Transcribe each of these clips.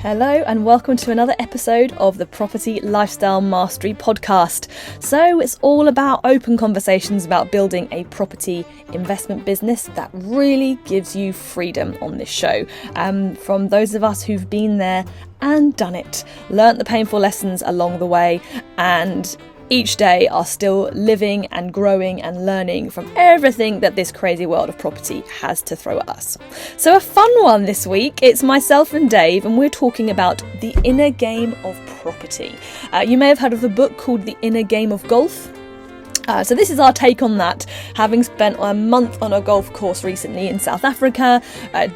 Hello and welcome to another episode of the Property Lifestyle Mastery podcast. So it's all about open conversations about building a property investment business that really gives you freedom on this show. From those of us who've been there and done it, learnt the painful lessons along the way, and each day are still living and growing and learning from everything that this crazy world of property has to throw at us. So a fun one this week, it's myself and Dave, and we're talking about the inner game of property. You may have heard of the book called The Inner Game of Golf. So this is our take on that, having spent a month on a golf course recently in South Africa,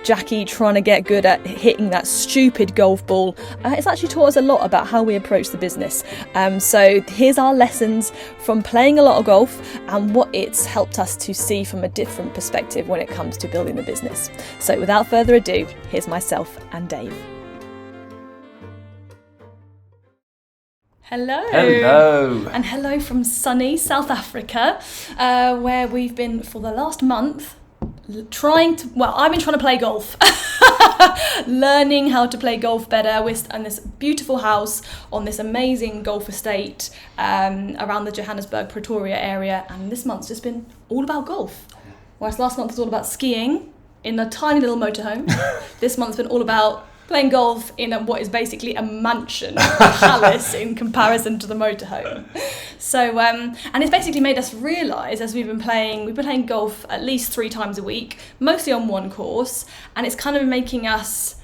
Jackie trying to get good at hitting that stupid golf ball. It's actually taught us a lot about how we approach the business. So here's our lessons from playing a lot of golf and what it's helped us to see from a different perspective when it comes to building the business. So without further ado, here's myself and Dave. Hello. Hello. And hello from sunny South Africa, where we've been for the last month I've been trying to play golf, learning how to play golf better. We're in this beautiful house on this amazing golf estate around the Johannesburg, Pretoria area, and this month's just been all about golf. Whereas last month was all about skiing in a tiny little motorhome. This month's been all about playing golf in what is basically a mansion, a palace in comparison to the motorhome. So, and it's basically made us realise as we've been playing golf at least 3 times a week, mostly on one course, and it's kind of making us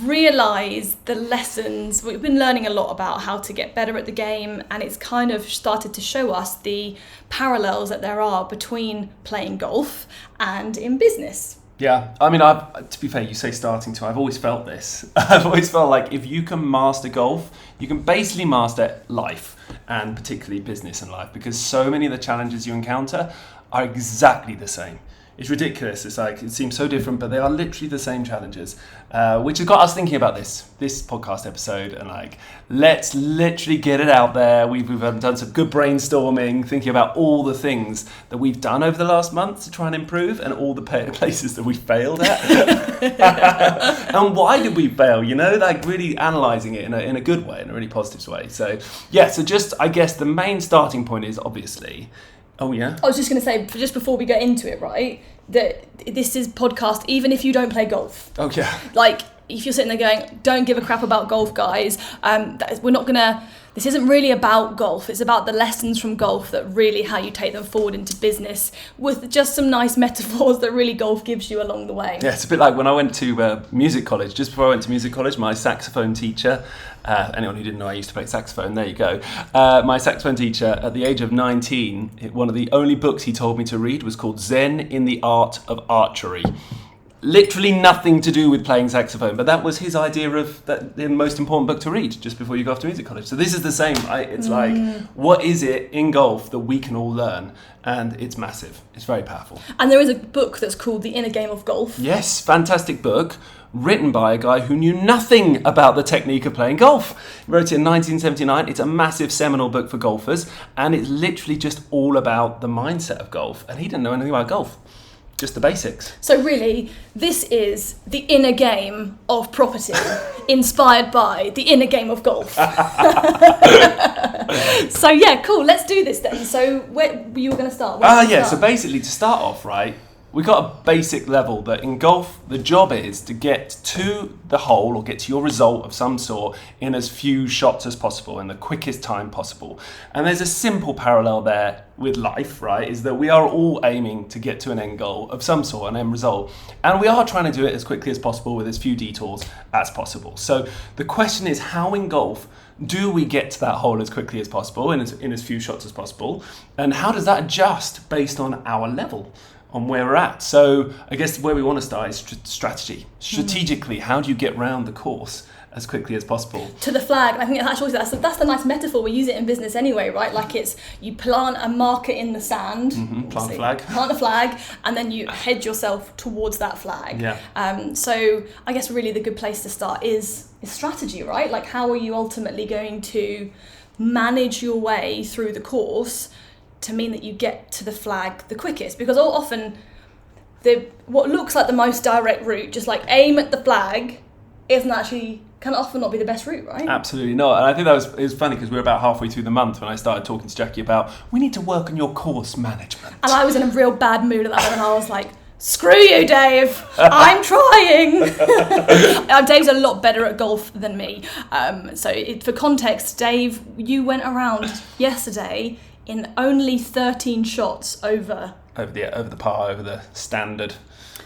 realise the lessons. We've been learning a lot about how to get better at the game, and it's kind of started to show us the parallels that there are between playing golf and in business. Yeah, I mean, to be fair, you say starting to, I've always felt this. I've always felt like if you can master golf, you can basically master life, and particularly business and life, because so many of the challenges you encounter are exactly the same. It's ridiculous. It's like, it seems so different, but they are literally the same challenges, which has got us thinking about this podcast episode, and like, let's literally get it out there. We've done some good brainstorming, thinking about all the things that we've done over the last month to try and improve, and all the places that we failed at. And why did we fail? You know, like really analysing it in a good way, in a really positive way. So yeah, so just, I guess the main starting point is obviously, oh yeah? I was just going to say, just before we get into it, right, that this is podcast even if you don't play golf. Oh yeah. Like, if you're sitting there going, don't give a crap about golf, guys, this isn't really about golf. It's about the lessons from golf that really how you take them forward into business, with just some nice metaphors that really golf gives you along the way. Yeah, it's a bit like when I went to music college. Just before I went to music college, my saxophone teacher, anyone who didn't know I used to play saxophone, there you go. My saxophone teacher, at the age of 19, one of the only books he told me to read was called Zen in the Art of Archery. Literally nothing to do with playing saxophone, but that was his idea of the most important book to read just before you go off to music college. So this is the same. It's like, what is it in golf that we can all learn? And it's massive. It's very powerful. And there is a book that's called The Inner Game of Golf. Yes, fantastic book, written by a guy who knew nothing about the technique of playing golf. He wrote it in 1979. It's a massive seminal book for golfers, and it's literally just all about the mindset of golf. And he didn't know anything about golf. Just the basics. So really, this is the inner game of property, inspired by the inner game of golf. So yeah, cool. Let's do this then. So where you were going to start? So basically to start off, right, we got a basic level that in golf, the job is to get to the hole or get to your result of some sort in as few shots as possible in the quickest time possible. And there's a simple parallel there with life, right, is that we are all aiming to get to an end goal of some sort, an end result. And we are trying to do it as quickly as possible with as few detours as possible. So the question is, how in golf do we get to that hole as quickly as possible in as few shots as possible? And how does that adjust based on our level? On where we're at. So I guess where we want to start is strategy. Strategically, how do you get round the course as quickly as possible? To the flag. I think that's the nice metaphor. We use it in business anyway, right? Like it's, you plant a marker in the sand. Plant a flag. Plant a flag, and then you head yourself towards that flag. Yeah. So I guess really the good place to start is strategy, right? Like how are you ultimately going to manage your way through the course to mean that you get to the flag the quickest? Because often what looks like the most direct route, just like aim at the flag, isn't actually can often not be the best route, right? Absolutely not. And I think it was funny because we were about halfway through the month when I started talking to Jackie about, we need to work on your course management. And I was in a real bad mood at that point, and I was like, screw you, Dave. I'm trying. Dave's a lot better at golf than me. For context, Dave, you went around yesterday in only 13 shots over the par, over the standard.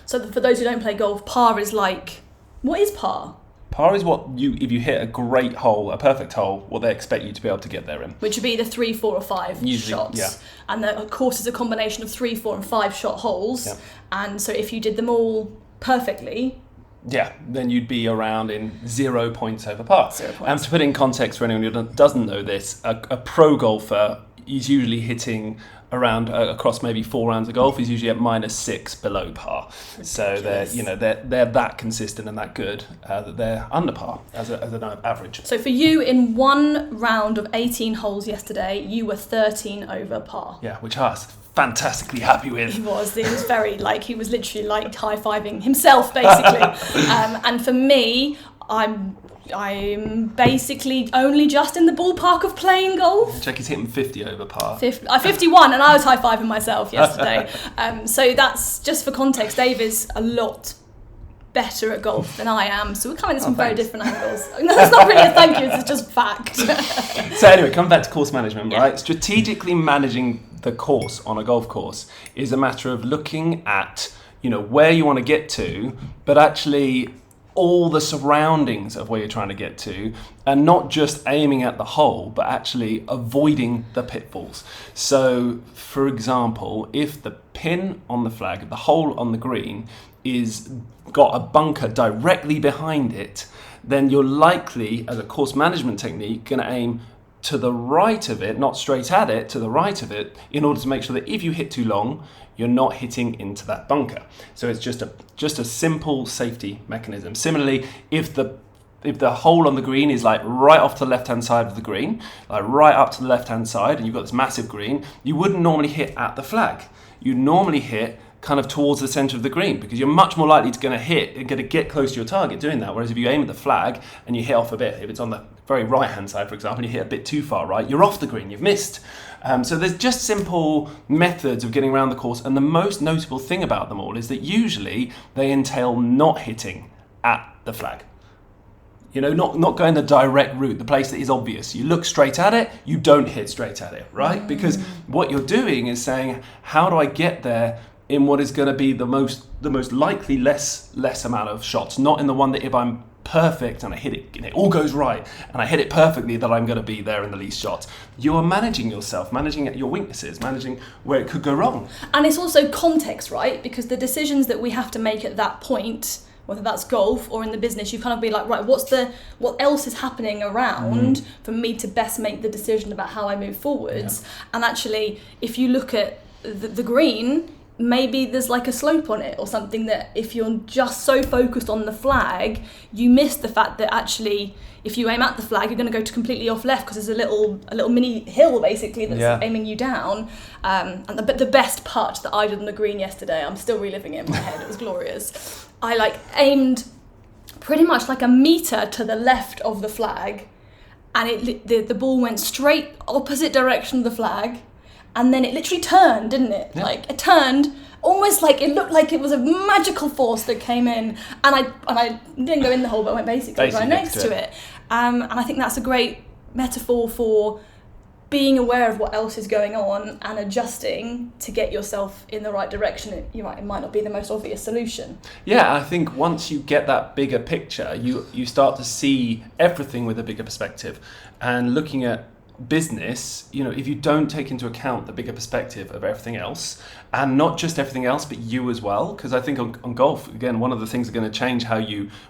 So for those who don't play golf, par is like, what is par? Par is if you hit a great hole, a perfect hole, what they expect you to be able to get there in. Which would be the 3, 4 or 5 usually, shots. Yeah. And the course is a combination of 3, 4 and 5 shot holes. Yep. And so if you did them all perfectly... Yeah, then you'd be around in 0 points over par. 0 points. And to put in context for anyone who doesn't know this, a pro golfer is usually hitting around across maybe 4 rounds of golf is usually at -6 below par. Ridiculous. So they're that consistent and that good that they're under par as an average. So for you, in one round of 18 holes yesterday, you were 13 over par. Yeah, which I was fantastically happy with. He was very he was literally like high-fiving himself basically. And for me, I'm basically only just in the ballpark of playing golf. Jackie's hitting 50 over par. 51, and I was high-fiving myself yesterday. So that's just for context. Dave is a lot better at golf than I am, so we're coming at some very different angles. No, that's not really a thank you, it's just fact. So anyway, coming back to course management, Yeah. right? Strategically managing the course on a golf course is a matter of looking at, where you want to get to, but actually all the surroundings of where you're trying to get to, and not just aiming at the hole, but actually avoiding the pitfalls. So, for example, if the pin on the flag, the hole on the green, is got a bunker directly behind it, then you're likely, as a course management technique, going to aim to the right of it, not straight at it, to the right of it, in order to make sure that if you hit too long, you're not hitting into that bunker. So it's just a simple safety mechanism. Similarly, if the hole on the green is like right off to the left-hand side of the green, like right up to the left-hand side, and you've got this massive green, you wouldn't normally hit at the flag. You'd normally hit kind of towards the center of the green, because you're much more likely to get close to your target doing that. Whereas if you aim at the flag and you hit off a bit, if it's on the very right hand side, for example, and you hit a bit too far right, you're off the green, you've missed. So there's just simple methods of getting around the course, and the most notable thing about them all is that usually they entail not hitting at the flag. Not going the direct route, the place that is obvious. You look straight at it, you don't hit straight at it, right? Because what you're doing is saying, how do I get there in what is going to be the most likely less amount of shots, not in the one that if I'm perfect and I hit it and it all goes right and I hit it perfectly, that I'm going to be there in the least shots. You are managing yourself, managing your weaknesses, managing where it could go wrong. And it's also context, right? Because the decisions that we have to make at that point, whether that's golf or in the business, you kind of be like, right, what else is happening around for me to best make the decision about how I move forwards? Yeah. And actually, if you look at the green, maybe there's like a slope on it or something that if you're just so focused on the flag, you miss the fact that actually if you aim at the flag, you're going to go to completely off left because there's a little mini hill basically that's aiming you down. But the best putt that I did on the green yesterday, I'm still reliving it in my head. It was glorious. I aimed pretty much like a meter to the left of the flag, and the ball went straight opposite direction of the flag. And then it literally turned, didn't it? Yeah. Like it turned, almost like it looked like it was a magical force that came in. And I didn't go in the hole, but I went basically right next to it. And I think that's a great metaphor for being aware of what else is going on and adjusting to get yourself in the right direction. You're right, it might not be the most obvious solution. Yeah, I think once you get that bigger picture, you start to see everything with a bigger perspective. And looking at business, if you don't take into account the bigger perspective of everything else, and not just everything else but you as well, because I think on golf, again, one of the things that are going to change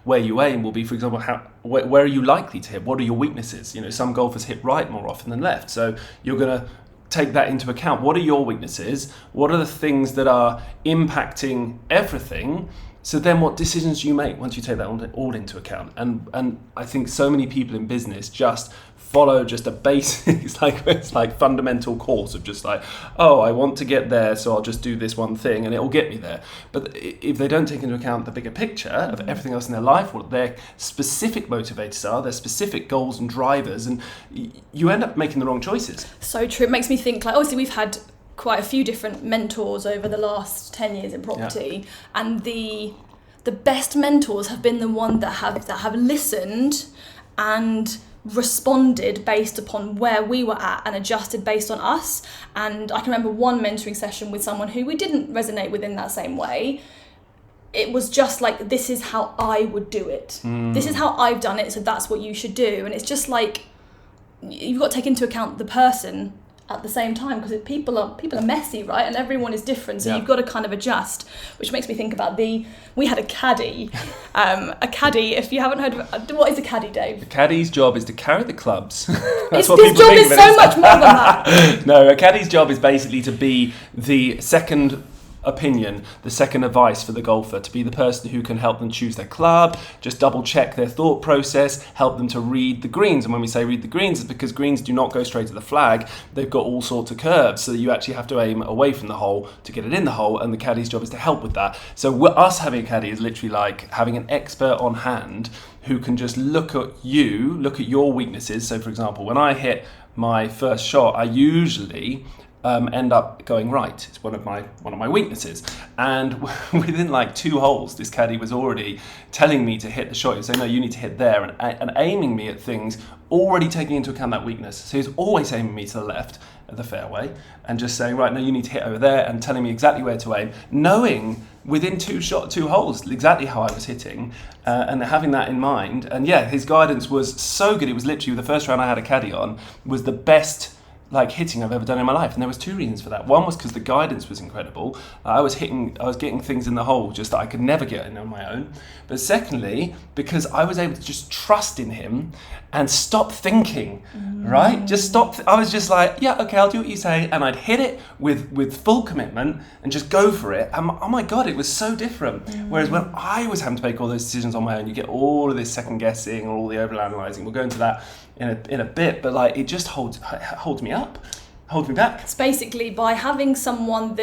where you aim will be, for example, where are you likely to hit? What are your weaknesses? Some golfers hit right more often than left, so you're going to take that into account. What are your weaknesses? What are the things that are impacting everything? So then what decisions do you make once you take that all into account? And I think so many people in business just follow just a basic, it's like fundamental course of just like, oh, I want to get there, so I'll just do this one thing and it will get me there. But if they don't take into account the bigger picture of everything else in their life, what their specific motivators are, their specific goals and drivers, and you end up making the wrong choices. So true. It makes me think, like, obviously we've had quite a few different mentors over the last 10 years in property, and the best mentors have been the ones that have listened and responded based upon where we were at and adjusted based on us. And I can remember one mentoring session with someone who we didn't resonate with in that same way. It was just like, this is how I would do it. This is how I've done it, so that's what you should do. And it's just like, you've got to take into account the person at the same time, because people are messy, right? And everyone is different, so you've got to kind of adjust. Which makes me think about we had a caddy. A caddy, if you haven't heard of, what is a caddy, Dave? The caddy's job is to carry the clubs. His job is so much more than that. No, a caddy's job is basically to be the second opinion, the second advice for the golfer, to be the person who can help them choose their club, just double check their thought process, help them to read the greens. And when we say read the greens, it's because greens do not go straight to the flag. They've got all sorts of curves, so that you actually have to aim away from the hole to get it in the hole, and the caddy's job is to help with that. So us having a caddy is literally like having an expert on hand who can just look at your weaknesses. So for example, when I hit my first shot, I usually end up going right. It's one of my weaknesses. And within like 2 holes, this caddy was already telling me to hit the shot. He was saying, no, you need to hit there, and aiming me at things, already taking into account that weakness. So he's always aiming me to the left of the fairway and just saying, right, no, you need to hit over there, and telling me exactly where to aim, knowing within 2 holes exactly how I was hitting, and having that in mind. And yeah, his guidance was so good. It was literally the first round I had a caddy on was the best hitting I've ever done in my life. And there was 2 reasons for that. One was because the guidance was incredible. I was getting things in the hole just that I could never get in on my own. But secondly, because I was able to just trust in him and stop thinking, right? Just stop. I was just like, yeah, okay, I'll do what you say. And I'd hit it with full commitment and just go for it. And oh my God, it was so different. Whereas when I was having to make all those decisions on my own, you get all of this second guessing or all the overanalyzing. We'll go into that in a bit, but it just holds me up, holds me back. It's basically by having someone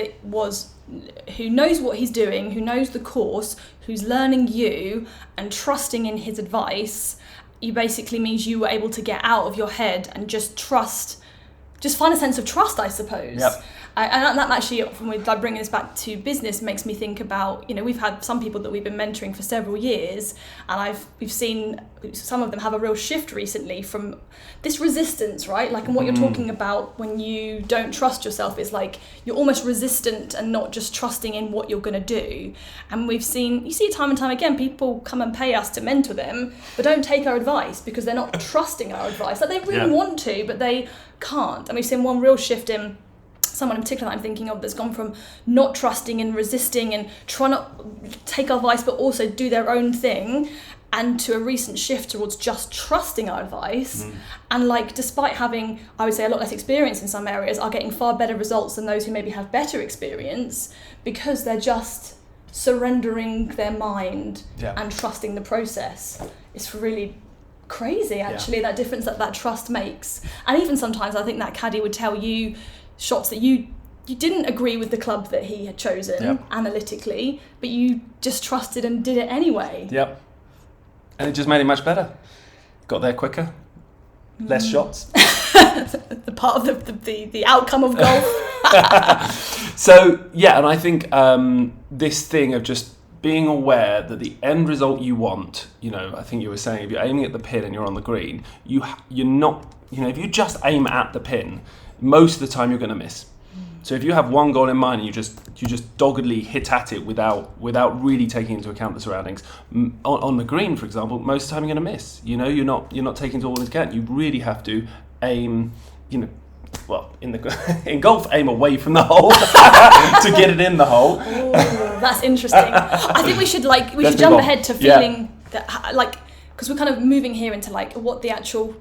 who knows what he's doing, who knows the course, who's learning you and trusting in his advice, you basically means you were able to get out of your head and just find a sense of trust, I suppose. Yep. And that actually, when we're bringing this back to business, makes me think about, we've had some people that we've been mentoring for several years, and we've seen some of them have a real shift recently from this resistance, right? And what you're talking about when you don't trust yourself is you're almost resistant and not just trusting in what you're going to do. And you see time and time again, people come and pay us to mentor them, but don't take our advice because they're not trusting our advice. They really want to, but they can't. And we've seen one real shift in someone in particular that I'm thinking of that's gone from not trusting and resisting and trying to take our advice but also do their own thing, and to a recent shift towards just trusting our advice. And despite having, I would say, a lot less experience in some areas, are getting far better results than those who maybe have better experience, because they're just surrendering their mind and trusting the process. It's really crazy, actually, that difference that trust makes. And even sometimes I think that caddy would tell you shots that you didn't agree with the club that he had chosen analytically, but you just trusted and did it anyway. Yep. And it just made it much better. Got there quicker, less shots. The part of the outcome of golf. So yeah, and I think this thing of just being aware that the end result you want, I think you were saying, if you're aiming at the pin and you're on the green, you're not, if you just aim at the pin, most of the time you're going to miss. So if you have one goal in mind and you just doggedly hit at it without really taking into account the surroundings, on the green, for example, most of the time you're going to miss. You're not taking it all into account. You really have to aim, in golf, aim away from the hole to get it in the hole. Ooh, that's interesting. I think we should jump ahead to feeling that, because we're kind of moving here into what the actual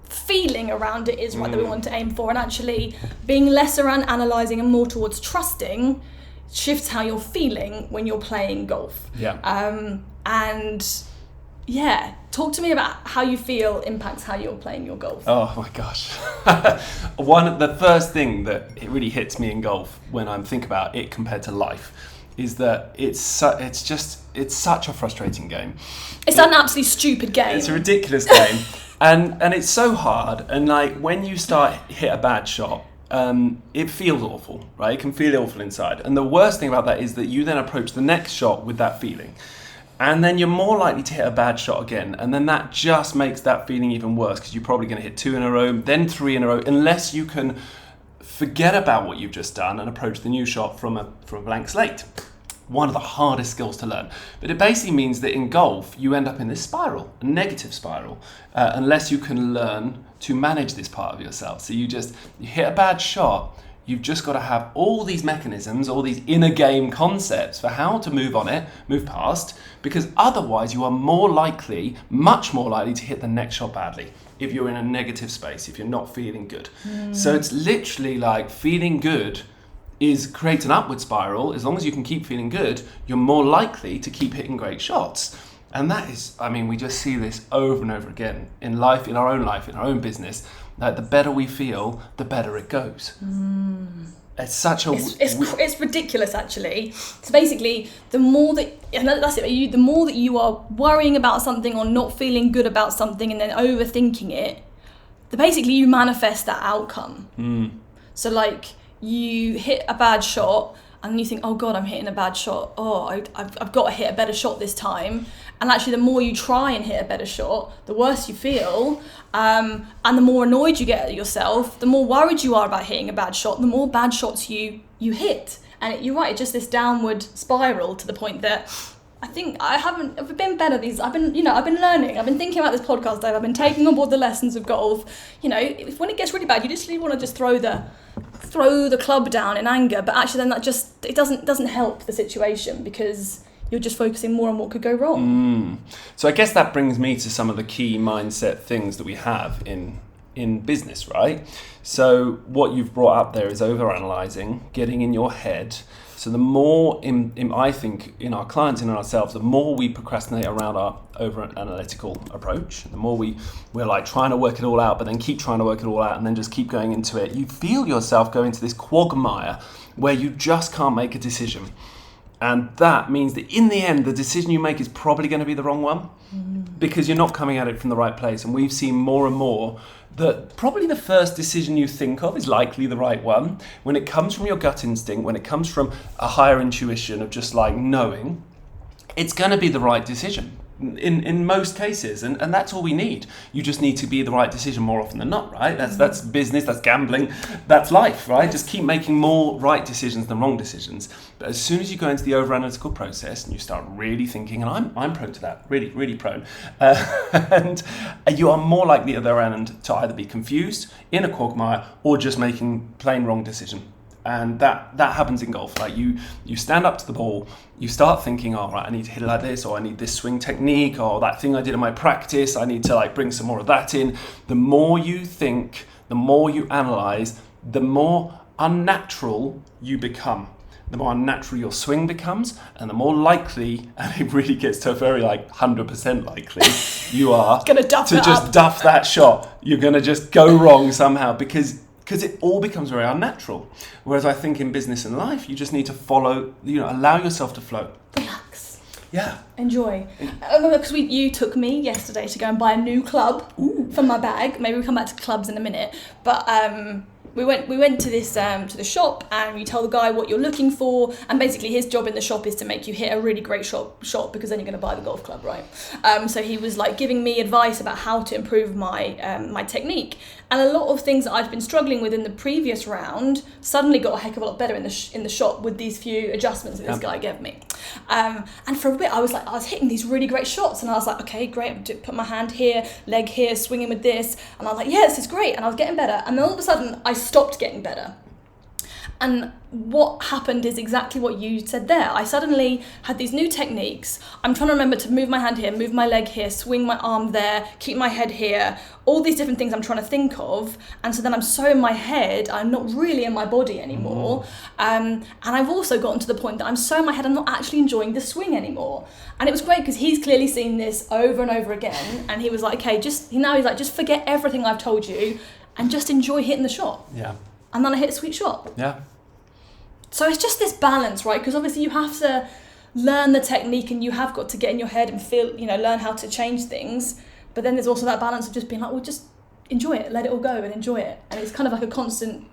feeling around it is, right, that we want to aim for, and actually being less around analysing and more towards trusting. shifts how you're feeling when you're playing golf. And yeah, talk to me about how you feel impacts how you're playing your golf. Oh my gosh. The first thing that it really hits me in golf when I think about it compared to life is that it's such a frustrating game. It's an absolutely stupid game. It's a ridiculous game. And it's so hard. And like when you start hit a bad shot, it feels awful, right? It can feel awful inside. And the worst thing about that is that you then approach the next shot with that feeling. And then you're more likely to hit a bad shot again. And then that just makes that feeling even worse because you're probably going to hit 2 in a row, then 3 in a row, unless you can forget about what you've just done and approach the new shot from a blank slate. One of the hardest skills to learn. But it basically means that in golf, you end up in this spiral, a negative spiral, unless you can learn to manage this part of yourself. So you hit a bad shot, you've just got to have all these mechanisms, all these inner game concepts for how to move past, because otherwise you are much more likely to hit the next shot badly if you're in a negative space, if you're not feeling good. So it's literally like feeling good creates an upward spiral. As long as you can keep feeling good, you're more likely to keep hitting great shots. And that is, we just see this over and over again in life, in our own business. Like the better we feel, the better it goes. It's such a... It's ridiculous, actually. So basically, the more that you are worrying about something or not feeling good about something and then overthinking it, basically you manifest that outcome. So like you hit a bad shot and you think, oh God, I'm hitting a bad shot. Oh, I've got to hit a better shot this time. And actually, the more you try and hit a better shot, the worse you feel. And the more annoyed you get at yourself, the more worried you are about hitting a bad shot, the more bad shots you hit. And you're right, it's just this downward spiral to the point that I think I've been better I've been learning. I've been thinking about this podcast, Dave. I've been taking on board the lessons of golf. When it gets really bad, you just want to just throw the club down in anger, but actually then it doesn't help the situation because you're just focusing more on what could go wrong. So I guess that brings me to some of the key mindset things that we have in business, right? So what you've brought up there is overanalyzing, getting in your head. So the more, I think, in our clients and in ourselves, the more we procrastinate around our over-analytical approach, the more we're like trying to work it all out, but then keep trying to work it all out and then just keep going into it. You feel yourself go into this quagmire where you just can't make a decision. And that means that in the end, the decision you make is probably going to be the wrong one because you're not coming at it from the right place. And we've seen more and more that probably the first decision you think of is likely the right one. When it comes from your gut instinct, when it comes from a higher intuition of just like knowing, it's going to be the right decision in most cases. And that's all we need. You just need to be the right decision more often than not, right? That's business, that's gambling, that's life, right? Just keep making more right decisions than wrong decisions. But as soon as you go into the over-analytical process and you start really thinking, and I'm prone to that, really, really prone, and you are more likely at the other end to either be confused, in a quagmire, or just making plain wrong decision. And that happens in golf. Like you stand up to the ball, you start thinking, oh right, I need to hit it like this, or I need this swing technique, or that thing I did in my practice, I need to like bring some more of that in. The more you think, the more you analyze, the more unnatural you become. The more unnatural your swing becomes, and the more likely, and it really gets to a very 100% likely, you are gonna duff that shot. You're gonna just go wrong somehow because it all becomes very unnatural. Whereas I think in business and life, you just need to follow, allow yourself to flow. Relax. Yeah. Enjoy. Because you took me yesterday to go and buy a new club for my bag. Maybe we'll come back to clubs in a minute. But we went to this to the shop, and you tell the guy what you're looking for, and basically his job in the shop is to make you hit a really great shot because then you're going to buy the golf club, right? So he was giving me advice about how to improve my technique, and a lot of things that I'd been struggling with in the previous round suddenly got a heck of a lot better in the shop with these few adjustments that this guy gave me. And for a bit I was hitting these really great shots, and I was like, okay, great, I'm put my hand here, leg here, swinging with this, and I was like, yeah, this is great, and I was getting better, and then all of a sudden I stopped getting better. And what happened is exactly what you said there. I suddenly had these new techniques. I'm trying to remember to move my hand here, move my leg here, swing my arm there, keep my head here, all these different things I'm trying to think of. And so then I'm so in my head, I'm not really in my body anymore. And I've also gotten to the point that I'm so in my head, I'm not actually enjoying the swing anymore. And it was great because he's clearly seen this over and over again. And he was like, okay, he's like, just forget everything I've told you and just enjoy hitting the shot. Yeah. And then I hit a sweet shot. Yeah. So it's just this balance, right? Because obviously you have to learn the technique and you have got to get in your head and feel, learn how to change things. But then there's also that balance of just being like, well, just enjoy it, let it all go and enjoy it. And it's kind of like a constant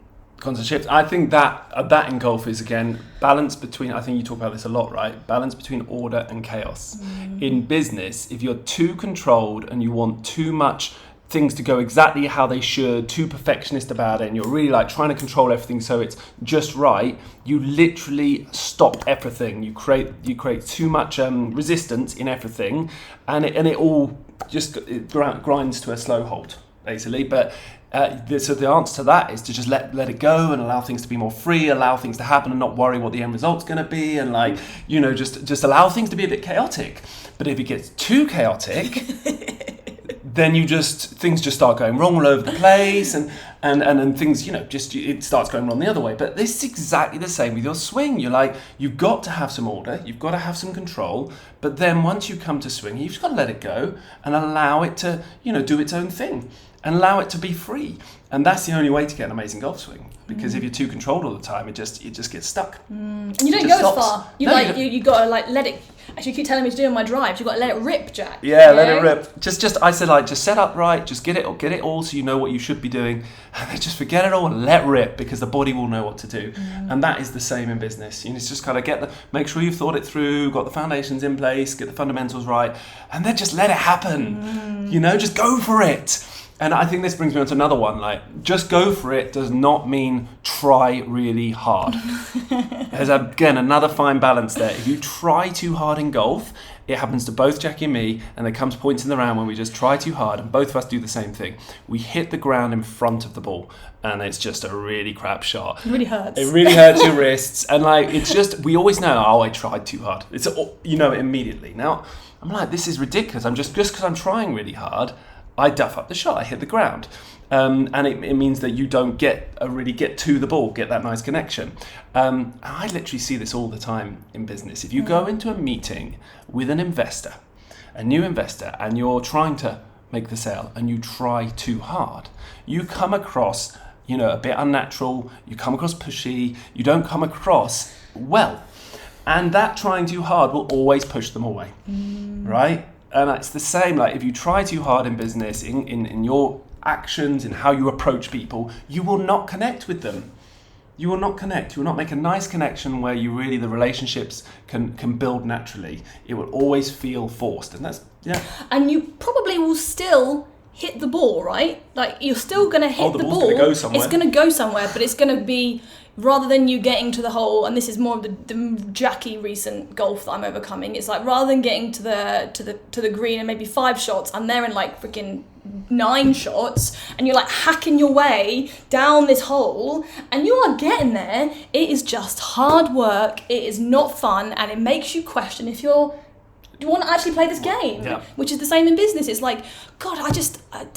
shift. I think that in golf is, again, balance between, I think you talk about this a lot, right? Balance between order and chaos. In business, if you're too controlled and you want too much things to go exactly how they should, too perfectionist about it, and you're really like trying to control everything so it's just right, you literally stop everything. You create too much resistance in everything, and it all just grinds to a slow halt, basically. But so the answer to that is to just let it go and allow things to be more free, allow things to happen and not worry what the end result's going to be, and just allow things to be a bit chaotic. But if it gets too chaotic, then things just start going wrong all over the place, and things, it starts going wrong the other way. But this is exactly the same with your swing. You've got to have some order, you've got to have some control, but then once you come to swing, you've just got to let it go and allow it to, do its own thing and allow it to be free. And that's the only way to get an amazing golf swing. Because if you're too controlled all the time, it just gets stuck. And you don't go as far. You got to let it. Actually, you keep telling me to do on my drives. You got to let it rip, Jack. Yeah, let it rip. I said just set up right. Just get it all so you know what you should be doing, and then just forget it all and let rip, because the body will know what to do. And that is the same in business. It's just kind of make sure you've thought it through, got the foundations in place, get the fundamentals right, and then just let it happen. Just go for it. And I think this brings me on to another one, just go for it does not mean try really hard. There's, again, another fine balance there. If you try too hard in golf, it happens to both Jackie and me, and there comes points in the round when we just try too hard, and both of us do the same thing. We hit the ground in front of the ball, and it's just a really crap shot. It really hurts. It really hurts your wrists, and it's just, we always know, I tried too hard. It's, immediately. Now, I'm like, this is ridiculous. I'm just because I'm trying really hard, I duff up the shot, I hit the ground. And it means that you don't really get to the ball, get that nice connection. And I literally see this all the time in business. If you go into a meeting with an investor, a new investor, and you're trying to make the sale and you try too hard, you come across, a bit unnatural, you come across pushy, you don't come across well. And that trying too hard will always push them away, right? And it's the same, if you try too hard in business, in your actions, in how you approach people, you will not connect with them. You will not connect. You will not make a nice connection where the relationships can build naturally. It will always feel forced. And that's, And you probably will still hit the ball, right? You're still going to hit the ball. Going to go somewhere. It's going to go somewhere, but it's going to be, rather than you getting to the hole, and this is more of the Jackie recent golf that I'm overcoming, it's rather than getting to the green and maybe 5 shots, I'm there in freaking 9 shots, and you're hacking your way down this hole, and you are getting there. It is just hard work, it is not fun, and it makes you question if do you want to actually play this game? Yeah. Which is the same in business. It's God, I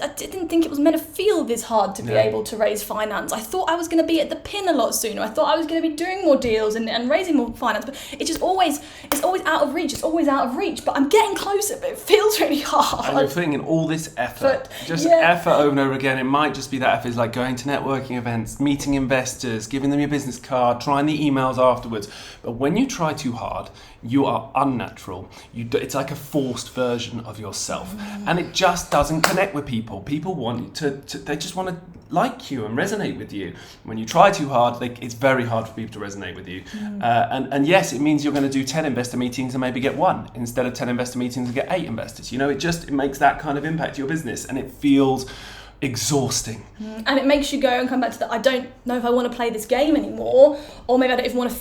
didn't think it was meant to feel this hard to be able to raise finance. I thought I was going to be at the pin a lot sooner. I thought I was going to be doing more deals and raising more finance. But it's always out of reach. It's always out of reach. But I'm getting closer, but it feels really hard. And you're putting in all this effort. Effort over and over again. It might just be that effort is going to networking events, meeting investors, giving them your business card, trying the emails afterwards. But when you try too hard, you are unnatural. It's like a forced version of yourself, and it just doesn't connect with people. People want they just want to like you and resonate with you. When you try too hard, it's very hard for people to resonate with you. And yes, it means you're going to do 10 investor meetings and maybe get 1 instead of 10 investor meetings and get 8 investors. It makes that kind of impact to your business, and it feels exhausting. And it makes you go and come back to that, I don't know if I want to play this game anymore, or maybe I don't want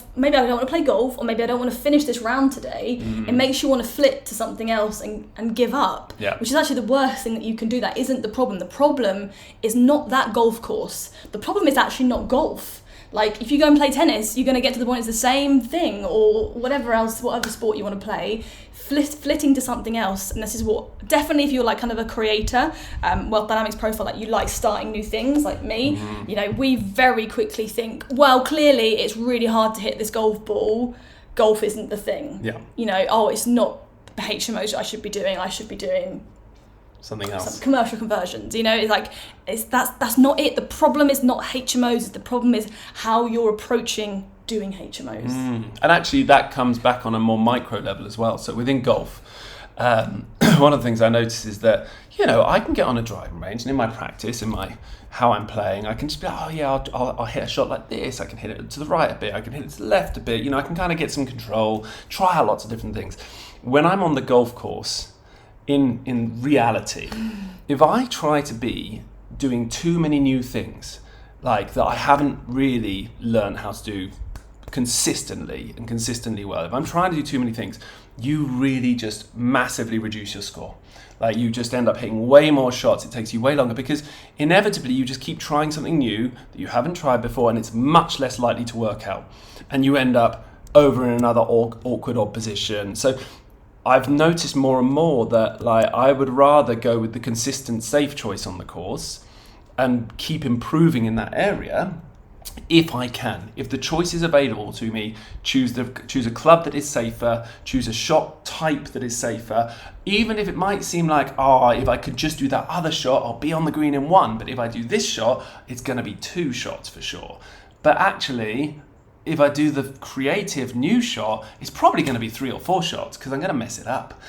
to play golf, or maybe I don't want to finish this round today. It makes you want to flip to something else and give up, which is actually the worst thing that you can do. That isn't the problem. The problem is not that golf course. The problem is actually not golf. Like, if you go and play tennis, you're going to get to the point it's the same thing, or whatever sport you want to play, flitting to something else. And this is what, definitely if you're like kind of a creator, Wealth Dynamics profile, like you like starting new things like me, you know, we very quickly think, well, clearly it's really hard to hit this golf ball. Golf isn't the thing. Yeah. You know, oh, it's not the HMOs I should be doing something else. Some commercial conversions, you know, it's like, that's not it. The problem is not HMOs. The problem is how you're approaching doing HMOs. And actually that comes back on a more micro level as well. So within golf, one of the things I notice is that, you know, I can get on a driving range and in my practice, in my how I'm playing, I can just be like, oh yeah, I'll hit a shot like this, I can hit it to the right a bit, I can hit it to the left a bit, you know, I can kind of get some control, try out lots of different things. When I'm on the golf course, in reality, if I try to be doing too many new things, like that I haven't really learned how to do consistently well, if I'm trying to do too many things, you really just massively reduce your score. Like, you just end up hitting way more shots, it takes you way longer, because inevitably you just keep trying something new that you haven't tried before, and it's much less likely to work out, and you end up over in another awkward odd position. So I've noticed more and more that, like, I would rather go with the consistent safe choice on the course and keep improving in that area if I can. If the choice is available to me, choose a club that is safer, choose a shot type that is safer, even if it might seem like, if I could just do that other shot, I'll be on the green in one, but if I do this shot, it's going to be 2 shots for sure. But actually, if I do the creative new shot, it's probably going to be 3 or 4 shots because I'm going to mess it up.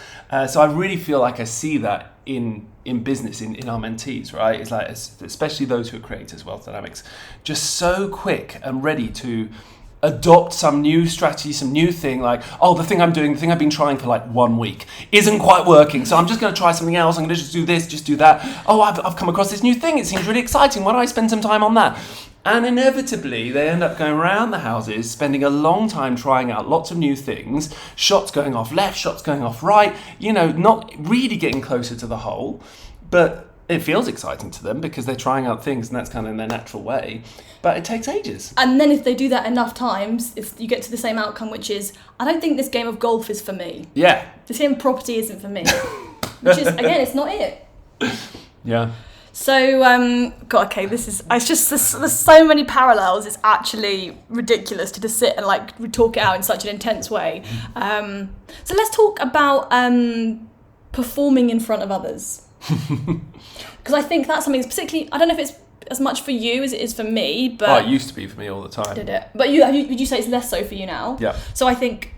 So I really feel like I see that in business, in our mentees, right? It's like, especially those who are creators, Wealth Dynamics, just so quick and ready to adopt some new strategy, some new thing, like, the thing I've been trying for like 1 week isn't quite working, so I'm just going to try something else, I'm going to just do this, just do that. I've come across this new thing, it seems really exciting, why don't I spend some time on that? And inevitably, they end up going around the houses, spending a long time trying out lots of new things, shots going off left, shots going off right, you know, not really getting closer to the hole, but it feels exciting to them because they're trying out things and that's kind of in their natural way, but it takes ages. And then if they do that enough times, if you get to the same outcome, which is, I don't think this game of golf is for me. Yeah. This game of property isn't for me. Which is, again, it's not it. Yeah. So, it's just, there's so many parallels, it's actually ridiculous to just sit and like talk it out in such an intense way. So let's talk about performing in front of others. Because I think that's something that's particularly, I don't know if it's as much for you as it is for me, but... it used to be for me all the time. Did it? But would you say it's less so for you now? Yeah. So I think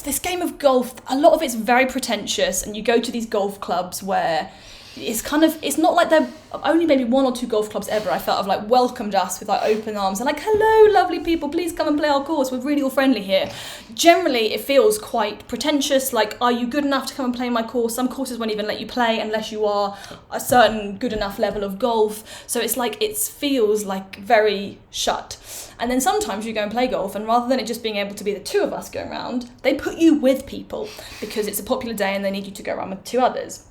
this game of golf, a lot of it's very pretentious, and you go to these golf clubs where it's not like they're only maybe 1 or 2 golf clubs ever I felt have like welcomed us with like open arms and like, hello lovely people, please come and play our course, we're really all friendly here. Generally it feels quite pretentious, like, are you good enough to come and play my course? Some courses won't even let you play unless you are a certain good enough level of golf, so it's like, it feels like very shut. And then sometimes you go and play golf, and rather than it just being able to be the 2 of us going around, they put you with people because it's a popular day and they need you to go around with 2 others.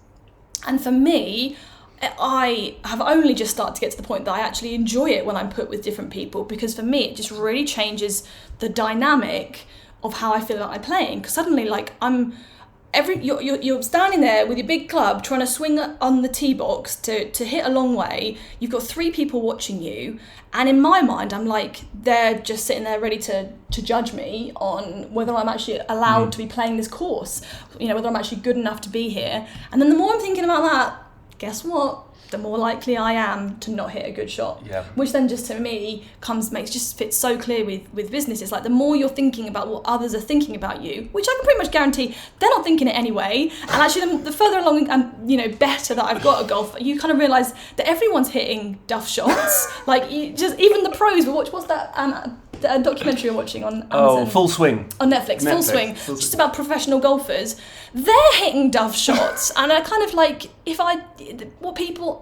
And for me, I have only just started to get to the point that I actually enjoy it when I'm put with different people, because for me it just really changes the dynamic of how I feel about my playing. Because suddenly, like, you're standing there with your big club trying to swing on the tee box to hit a long way. You've got 3 people watching you, and in my mind I'm like, they're just sitting there ready to judge me on whether I'm actually allowed to be playing this course, you know, whether I'm actually good enough to be here. And then the more I'm thinking about that, guess what? The more likely I am to not hit a good shot. Yeah. Which then just to me fits so clear with business. It's like, the more you're thinking about what others are thinking about you, which I can pretty much guarantee they're not thinking it anyway. And actually the further along and better that I've got at golf, you kind of realise that everyone's hitting duff shots. Like, even the pros. What's that documentary you're watching on Amazon? Full Swing. On Netflix. Full Swing. Just about professional golfers. They're hitting duff shots, and I kind of like,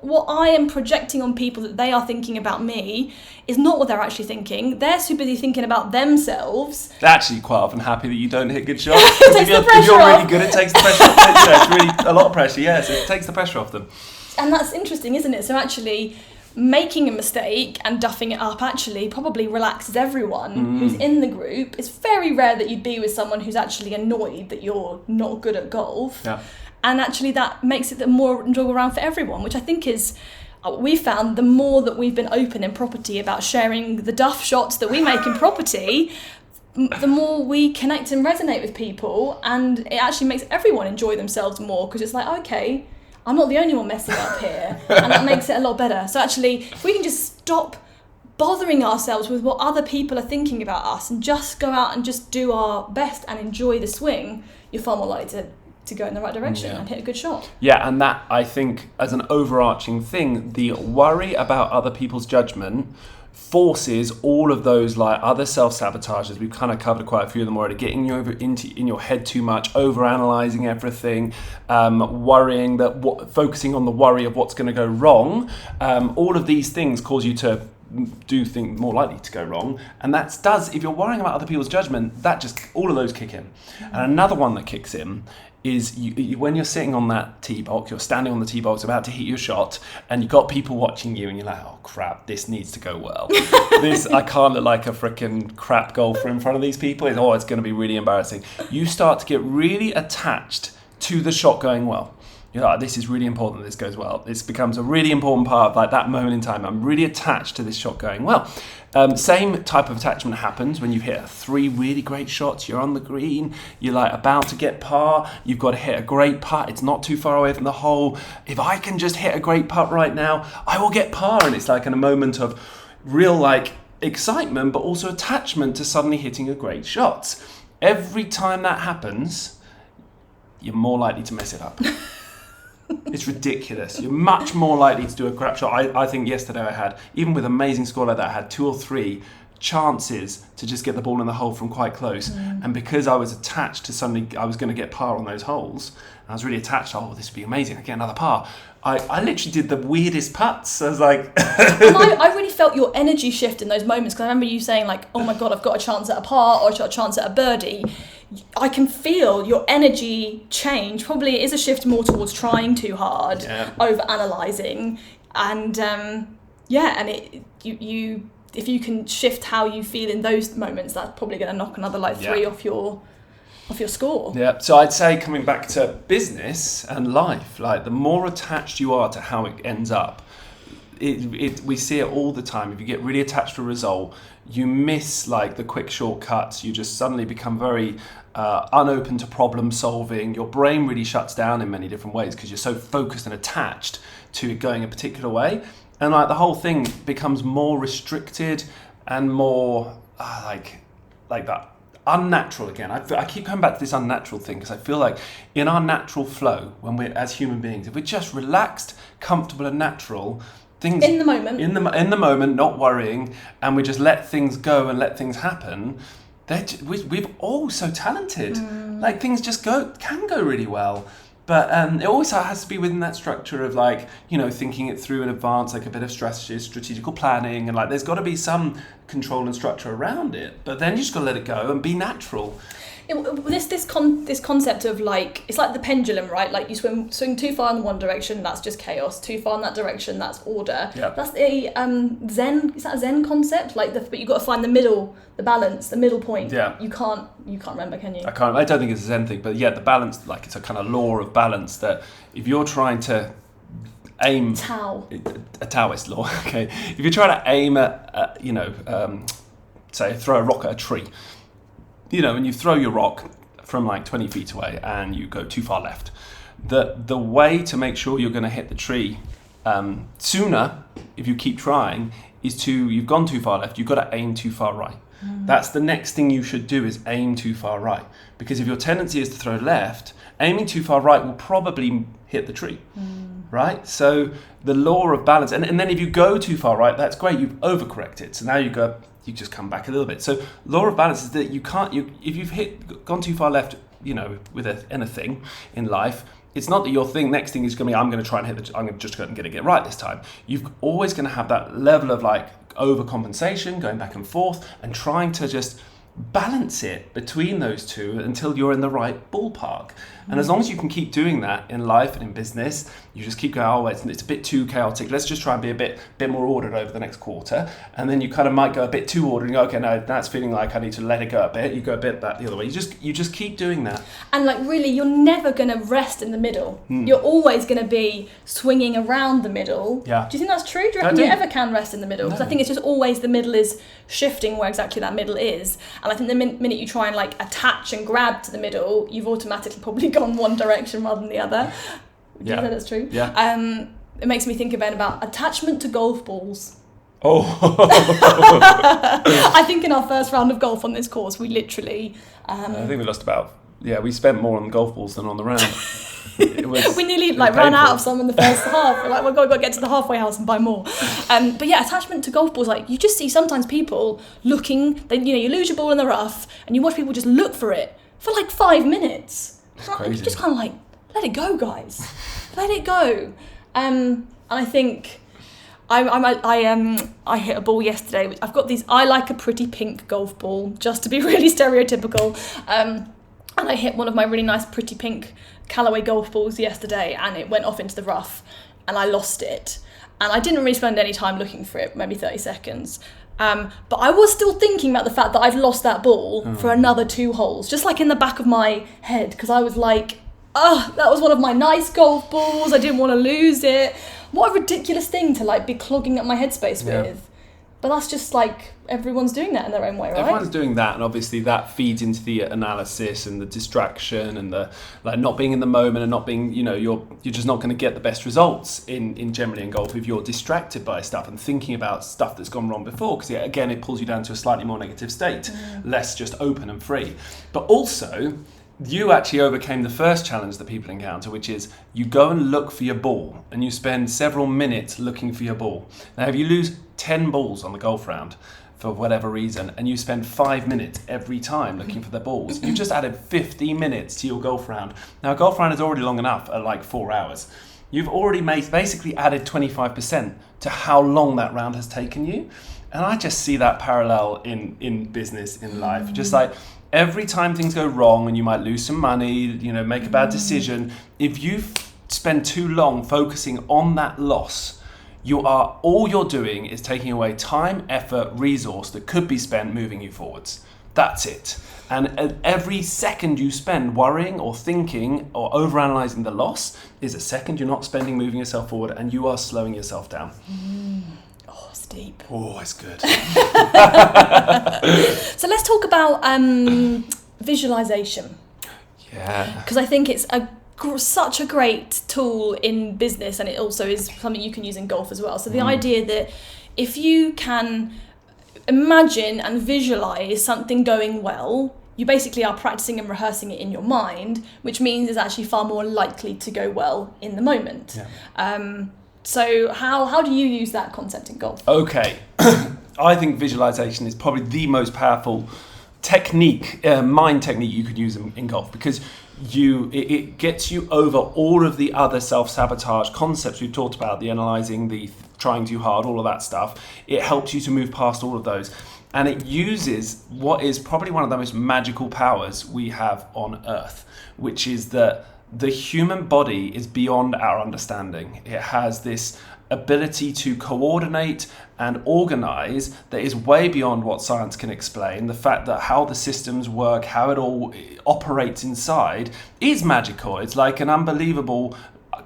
what I am projecting on people that they are thinking about me is not what they're actually thinking. They're super busy thinking about themselves. They're actually quite often happy that you don't hit good shots. It takes the pressure if you're off. really good, it takes the pressure off. It's really a lot of pressure, so it takes the pressure off them. And that's interesting, isn't it? So actually, making a mistake and duffing it up actually probably relaxes everyone who's in the group. It's very rare that you'd be with someone who's actually annoyed that you're not good at golf. Yeah. And actually that makes it the more enjoyable round for everyone, which I think is, we found the more that we've been open in property about sharing the duff shots that we make in property, the more we connect and resonate with people, and it actually makes everyone enjoy themselves more, because it's like, okay, I'm not the only one messing up here, and that makes it a lot better. So actually, if we can just stop bothering ourselves with what other people are thinking about us and just go out and just do our best and enjoy the swing, you're far more likely to go in the right direction and hit a good shot. Yeah, and that, I think, as an overarching thing, the worry about other people's judgment forces all of those like other self-sabotages. We've kind of covered quite a few of them already. Getting you in your head too much, over-analysing everything, worrying focusing on the worry of what's going to go wrong. All of these things cause you to do things more likely to go wrong, and if you're worrying about other people's judgment, that just all of those kick in. And another one that kicks in is you, when you're sitting on that tee box, you're standing on the tee box about to hit your shot, and you've got people watching you, and you're like, oh crap, this needs to go well. I can't look like a freaking crap golfer in front of these people. It's going to be really embarrassing. You start to get really attached to the shot going well. You're like, this is really important that this goes well. This becomes a really important part of like that moment in time. I'm really attached to this shot going well. Same type of attachment happens when you hit 3 really great shots. You're on the green. You're like about to get par. You've got to hit a great putt. It's not too far away from the hole. If I can just hit a great putt right now, I will get par. And it's like in a moment of real like excitement, but also attachment to suddenly hitting a great shot. Every time that happens, you're more likely to mess it up. It's ridiculous. You're much more likely to do a crap shot. I think yesterday I had, even with amazing score like that, I had 2 or 3 chances to just get the ball in the hole from quite close. And because I was attached to suddenly I was going to get par on those holes, and I was really attached, this would be amazing, I get another par. I literally did the weirdest putts. I was like... And I really felt your energy shift in those moments, because I remember you saying like, oh my God, I've got a chance at a par or a chance at a birdie. I can feel your energy change. Probably it is a shift more towards trying too hard, over analysing, and you if you can shift how you feel in those moments, that's probably going to knock another 3 off your score. Yeah. So I'd say, coming back to business and life, like the more attached you are to how it ends up, we see it all the time. If you get really attached to a result, you miss like the quick shortcuts. You just suddenly become very unopen to problem solving. Your brain really shuts down in many different ways because you're so focused and attached to it going a particular way, and like the whole thing becomes more restricted and more like that unnatural again. I keep coming back to this unnatural thing because I feel like in our natural flow, when we're as human beings, if we're just relaxed, comfortable, and natural. Things in the moment, in the moment, not worrying, and we just let things go and let things happen. We're all so talented. Like things just can go really well, but it always has to be within that structure of like, thinking it through in advance, like a bit of strategy, strategical planning, and like there's got to be some control and structure around it. But then you just got to let it go and be natural. This concept of like, it's like the pendulum, right? Like you swing too far in one direction, that's just chaos. Too far in that direction, that's order. Yeah. That's a Zen. Is that a Zen concept? Like, but you've got to find the middle, the balance, the middle point. Yeah. You can't remember, can you? I don't think it's a Zen thing, but yeah, the balance, like it's a kind of law of balance that if you're trying to aim a Taoist law, okay. If you're trying to aim at, say throw a rock at a tree. And you throw your rock from like 20 feet away and you go too far left. The way to make sure you're going to hit the tree sooner, if you keep trying, is you've gone too far left, you've got to aim too far right. That's the next thing you should do, is aim too far right. Because if your tendency is to throw left, aiming too far right will probably hit the tree. Right? So the law of balance, and then if you go too far right, that's great, you've overcorrected. So now you just come back a little bit. So law of balance is that if you've gone too far left, with anything in life, it's not that your next thing is going to be, I'm going to try and I'm just going to get it right this time. You've always going to have that level of like overcompensation, going back and forth and trying to just balance it between those two until you're in the right ballpark. And as long as you can keep doing that in life and in business, you just keep going, oh, it's a bit too chaotic. Let's just try and be a bit more ordered over the next quarter. And then you kind of might go a bit too ordered and go, okay, no, that's feeling like I need to let it go a bit. You go a bit back the other way. You just keep doing that. And like really, you're never going to rest in the middle. You're always going to be swinging around the middle. Yeah. Do you think that's true? Do you reckon you ever can rest in the middle? Because I think it's just always the middle is shifting where exactly that middle is. And I think the minute you try and like attach and grab to the middle, you've automatically probably gone one direction rather than the other. Do you think that's true? Yeah. It makes me think again about attachment to golf balls. Oh. I think in our first round of golf on this course, we literally... I think we lost we spent more on golf balls than on the round. We nearly ran out of some in the first half. We're like, we've got to get to the halfway house and buy more. But yeah, attachment to golf balls, like you just see sometimes people looking, then you lose your ball in the rough and you watch people just look for it for like 5 minutes. Crazy. You just kind of like, let it go, guys. Let it go. And I think I hit a ball yesterday. I've got these, I like a pretty pink golf ball, just to be really stereotypical. And I hit one of my really nice pretty pink Callaway golf balls yesterday and it went off into the rough and I lost it. And I didn't really spend any time looking for it, maybe 30 seconds. But I was still thinking about the fact that I've lost that ball for another 2 holes, just like in the back of my head, because I was like, that was one of my nice golf balls. I didn't want to lose it. What a ridiculous thing to like be clogging up my headspace with. But that's just like everyone's doing that in their own way, right? Everyone's doing that, and obviously that feeds into the analysis and the distraction and the like not being in the moment and not being, you're just not going to get the best results in generally in golf if you're distracted by stuff and thinking about stuff that's gone wrong before, because again it pulls you down to a slightly more negative state, less just open and free. But also, you actually overcame the first challenge that people encounter, which is you go and look for your ball and you spend several minutes looking for your ball. Now, if you lose 10 balls on the golf round for whatever reason and you spend 5 minutes every time looking for the balls, you've just added 50 minutes to your golf round. Now, a golf round is already long enough at like 4 hours. You've already basically added 25% to how long that round has taken you. And I just see that parallel in business, in life. Just like every time things go wrong and you might lose some money, make a bad decision, if you spend too long focusing on that loss, all you're doing is taking away time, effort, resource that could be spent moving you forwards. That's it. And every second you spend worrying or thinking or overanalyzing the loss is a second you're not spending moving yourself forward, and you are slowing yourself down. Oh, it's deep. Oh, it's good. So let's talk about visualization. Yeah. Because I think it's such a great tool in business, and it also is something you can use in golf as well. So the idea that if you can imagine and visualize something going well, you basically are practicing and rehearsing it in your mind, which means it's actually far more likely to go well in the moment. Yeah. So how do you use that concept in golf? Okay. I think visualization is probably the most powerful technique, mind technique you could use in golf, because it gets you over all of the other self-sabotage concepts we've talked about, the analyzing, the trying too hard, all of that stuff. It helps you to move past all of those. And it uses what is probably one of the most magical powers we have on Earth, which is that the human body is beyond our understanding. It has this ability to coordinate and organize that is way beyond what science can explain. The fact that how the systems work, how it all operates inside is magical. It's like an unbelievable,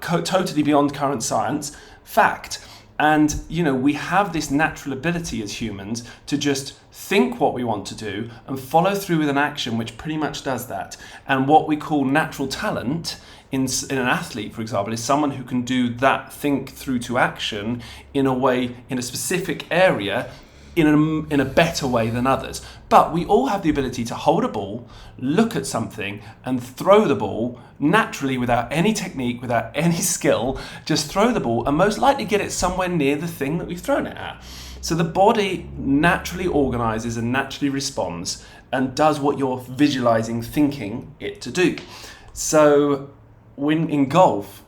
totally beyond current science fact. And, we have this natural ability as humans to just think what we want to do and follow through with an action which pretty much does that. And what we call natural talent in an athlete, for example, is someone who can do that think through to action in a way, in a specific area, in a better way than others. But we all have the ability to hold a ball, look at something, and throw the ball naturally without any technique, without any skill. Just throw the ball and most likely get it somewhere near the thing that we've thrown it at. So the body naturally organizes and naturally responds and does what you're visualizing, thinking it to do. So when in golf,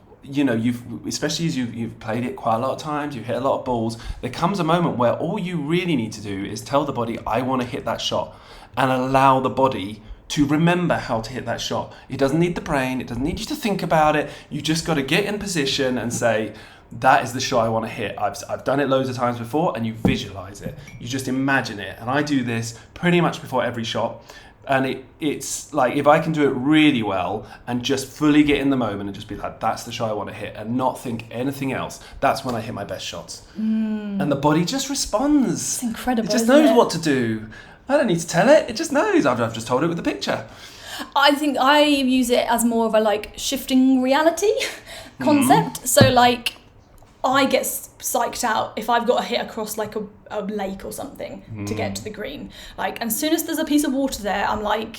especially as you've played it quite a lot of times, you've hit a lot of balls, there comes a moment where all you really need to do is tell the body, I want to hit that shot, and allow the body to remember how to hit that shot. It doesn't need the brain, it doesn't need you to think about it. You just got to get in position and say, that is the shot I want to hit. I've done it loads of times before, and you visualize it. You just imagine it. And I do this pretty much before every shot. And it's like, if I can do it really well and just fully get in the moment and just be like, that's the shot I want to hit, and not think anything else, that's when I hit my best shots. And the body just responds. It's incredible. It just knows what to do. I don't need to tell it. It just knows. I've just told it with the picture. I think I use it as more of a like shifting reality concept. So like, I get psyched out if I've got to hit across like a lake or something to get to the green. Like, as soon as there's a piece of water there, I'm like,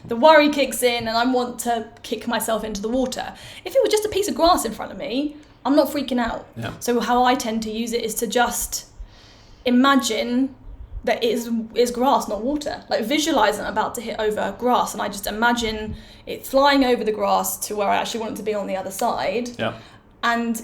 the worry kicks in and I want to kick myself into the water. If it was just a piece of grass in front of me, I'm not freaking out. Yeah. So how I tend to use it is to just imagine that it is grass, not water. Like, visualize I'm about to hit over grass, and I just imagine it flying over the grass to where I actually want it to be on the other side. Yeah. And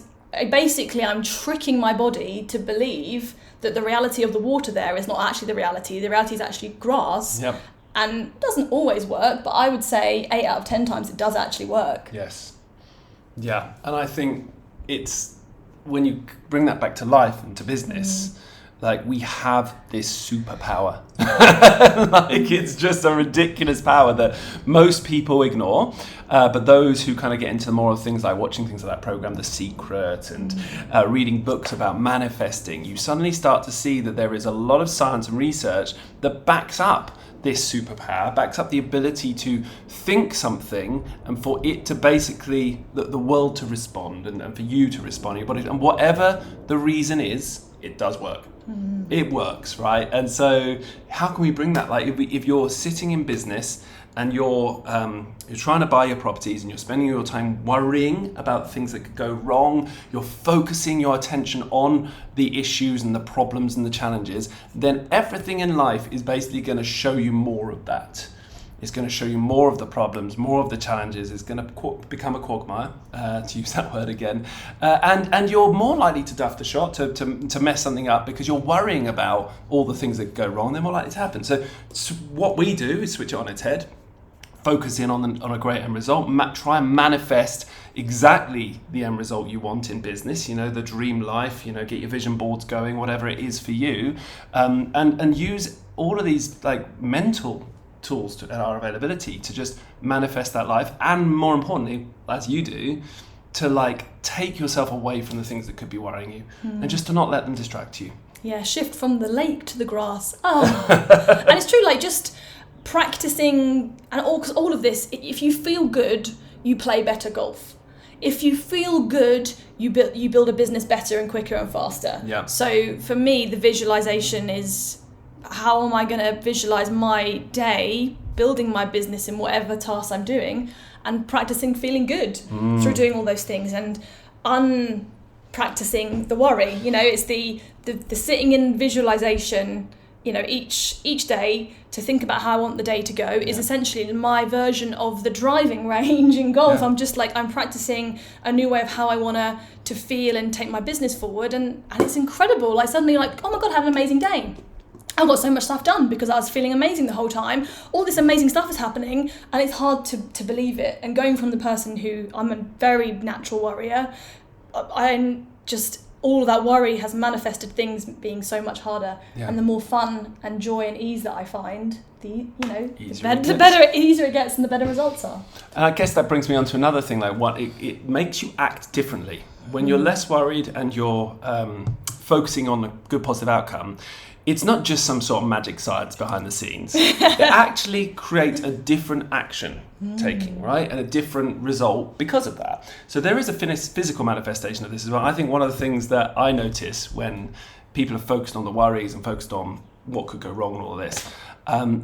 basically, I'm tricking my body to believe that the reality of the water there is not actually the reality. The reality is actually grass. Yep. And it doesn't always work, but I would say 8 out of 10 times it does actually work. Yes. Yeah. And I think it's, when you bring that back to life and to business, like, we have this superpower. Like, it's just a ridiculous power that most people ignore. But those who kind of get into more of things like watching things like that program, The Secret, and reading books about manifesting, you suddenly start to see that there is a lot of science and research that backs up this superpower, backs up the ability to think something and for it to basically, the world to respond, and for you to respond, your body, and whatever the reason is, it does work. It works, right? And so how can we bring that? Like, if you're sitting in business and you're trying to buy your properties and you're spending your time worrying about things that could go wrong, you're focusing your attention on the issues and the problems and the challenges, then everything in life is basically going to show you more of that. It's going to show you more of the problems, more of the challenges. It's going to become a quagmire, to use that word again. And you're more likely to duff the shot, to mess something up, because you're worrying about all the things that go wrong. They're more likely to happen. So what we do is switch it on its head, focus in on a great end result, try and manifest exactly the end result you want in business, the dream life, get your vision boards going, whatever it is for you, and use all of these like mental tools at our availability to just manifest that life, and more importantly, as you do, to like take yourself away from the things that could be worrying you, and just to not let them distract you. Yeah, shift from the lake to the grass. Oh, and it's true, like, just practicing, and all of this, if you feel good, you play better golf. If you feel good, you build a business better and quicker and faster. Yeah. So for me, the visualization is, how am I going to visualize my day, building my business in whatever task I'm doing, and practicing feeling good through doing all those things, and unpracticing the worry. It's the sitting in visualization, each day, to think about how I want the day to go, is essentially my version of the driving range in golf. Yeah. I'm just like, I'm practicing a new way of how I want to feel and take my business forward, and it's incredible. I suddenly like, oh my God, I had an amazing day. I got so much stuff done because I was feeling amazing the whole time. All this amazing stuff is happening, and it's hard to believe it. And going from the person who, I'm a very natural worrier, I'm just, all of that worry has manifested things being so much harder. Yeah. And the more fun and joy and ease that I find, the Easier easier it gets and the better results are. And I guess that brings me on to another thing, like it makes you act differently. When you're less worried and you're focusing on a good positive outcome, it's not just some sort of magic science behind the scenes. It actually creates a different action taking, right? And a different result because of that. So there is a physical manifestation of this as well. I think one of the things that I notice when people are focused on the worries and focused on what could go wrong and all of this,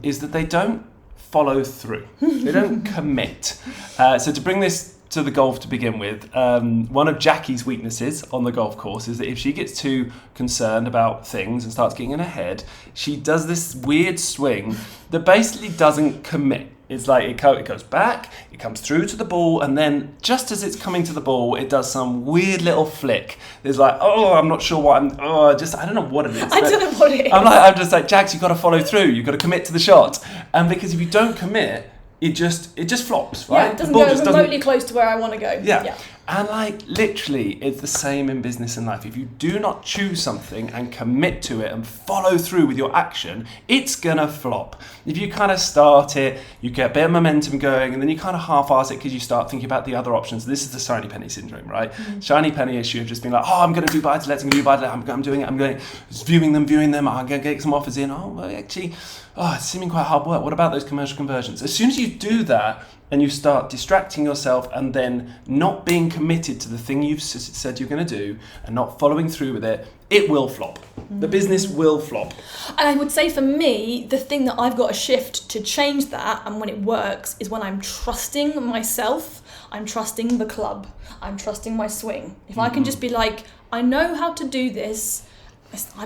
is that they don't follow through. They don't commit. So to bring this to the golf to begin with, one of Jackie's weaknesses on the golf course is that if she gets too concerned about things and starts getting in her head, she does this weird swing that basically doesn't commit. It's like it goes back, it comes through to the ball, and then just as it's coming to the ball, it does some weird little flick. There's like, I'm not sure what I don't know what it is. I don't know what it is. I'm just like, Jax, you've got to follow through. You've got to commit to the shot. And because if you don't commit, it just flops, right? Yeah, it doesn't go remotely close to where I want to go. Yeah. And like literally, it's the same in business and life. If you do not choose something and commit to it and follow through with your action, it's gonna flop. If you kind of start it, you get a bit of momentum going, and then you kind of half-arse it because you start thinking about the other options. This is the shiny penny syndrome, right? Mm-hmm. Shiny penny issue of just being like, I'm going to do buy-to-lets, I'm doing it, I'm going, viewing them, I'm going to get some offers in. It's seeming quite hard work. What about those commercial conversions? As soon as you do that, and you start distracting yourself and then not being committed to the thing you've said you're going to do and not following through with it, it will flop. The business will flop. And I would say for me, the thing that I've got to shift to change that, and when it works, is when I'm trusting myself, I'm trusting the club, I'm trusting my swing. If I can just be like, I know how to do this,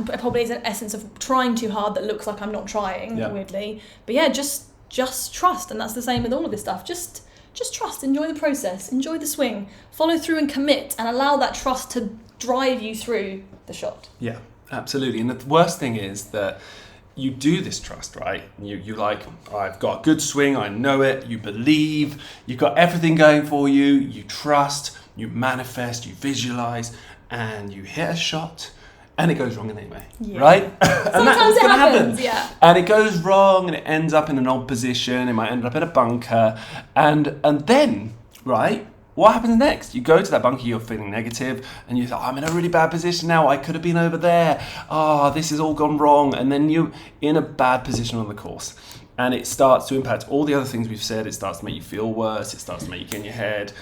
probably is an essence of trying too hard that looks like I'm not trying, weirdly. But yeah, just trust, and that's the same with all of this stuff. Just trust, enjoy the process, enjoy the swing, follow through and commit, and allow that trust to drive you through the shot. Yeah, absolutely. And the worst thing is that you do this trust, right? You like, I've got a good swing, I know it, you believe, you've got everything going for you, you trust, you manifest, you visualize, and you hit a shot, and it goes wrong anyway, right? And sometimes it happens, yeah. And it goes wrong, and it ends up in an odd position. It might end up in a bunker, and then, right? What happens next? You go to that bunker, you're feeling negative, and you thought, I'm in a really bad position now. I could have been over there. This has all gone wrong, and then you're in a bad position on the course, and it starts to impact all the other things we've said. It starts to make you feel worse. It starts to make you get in your head,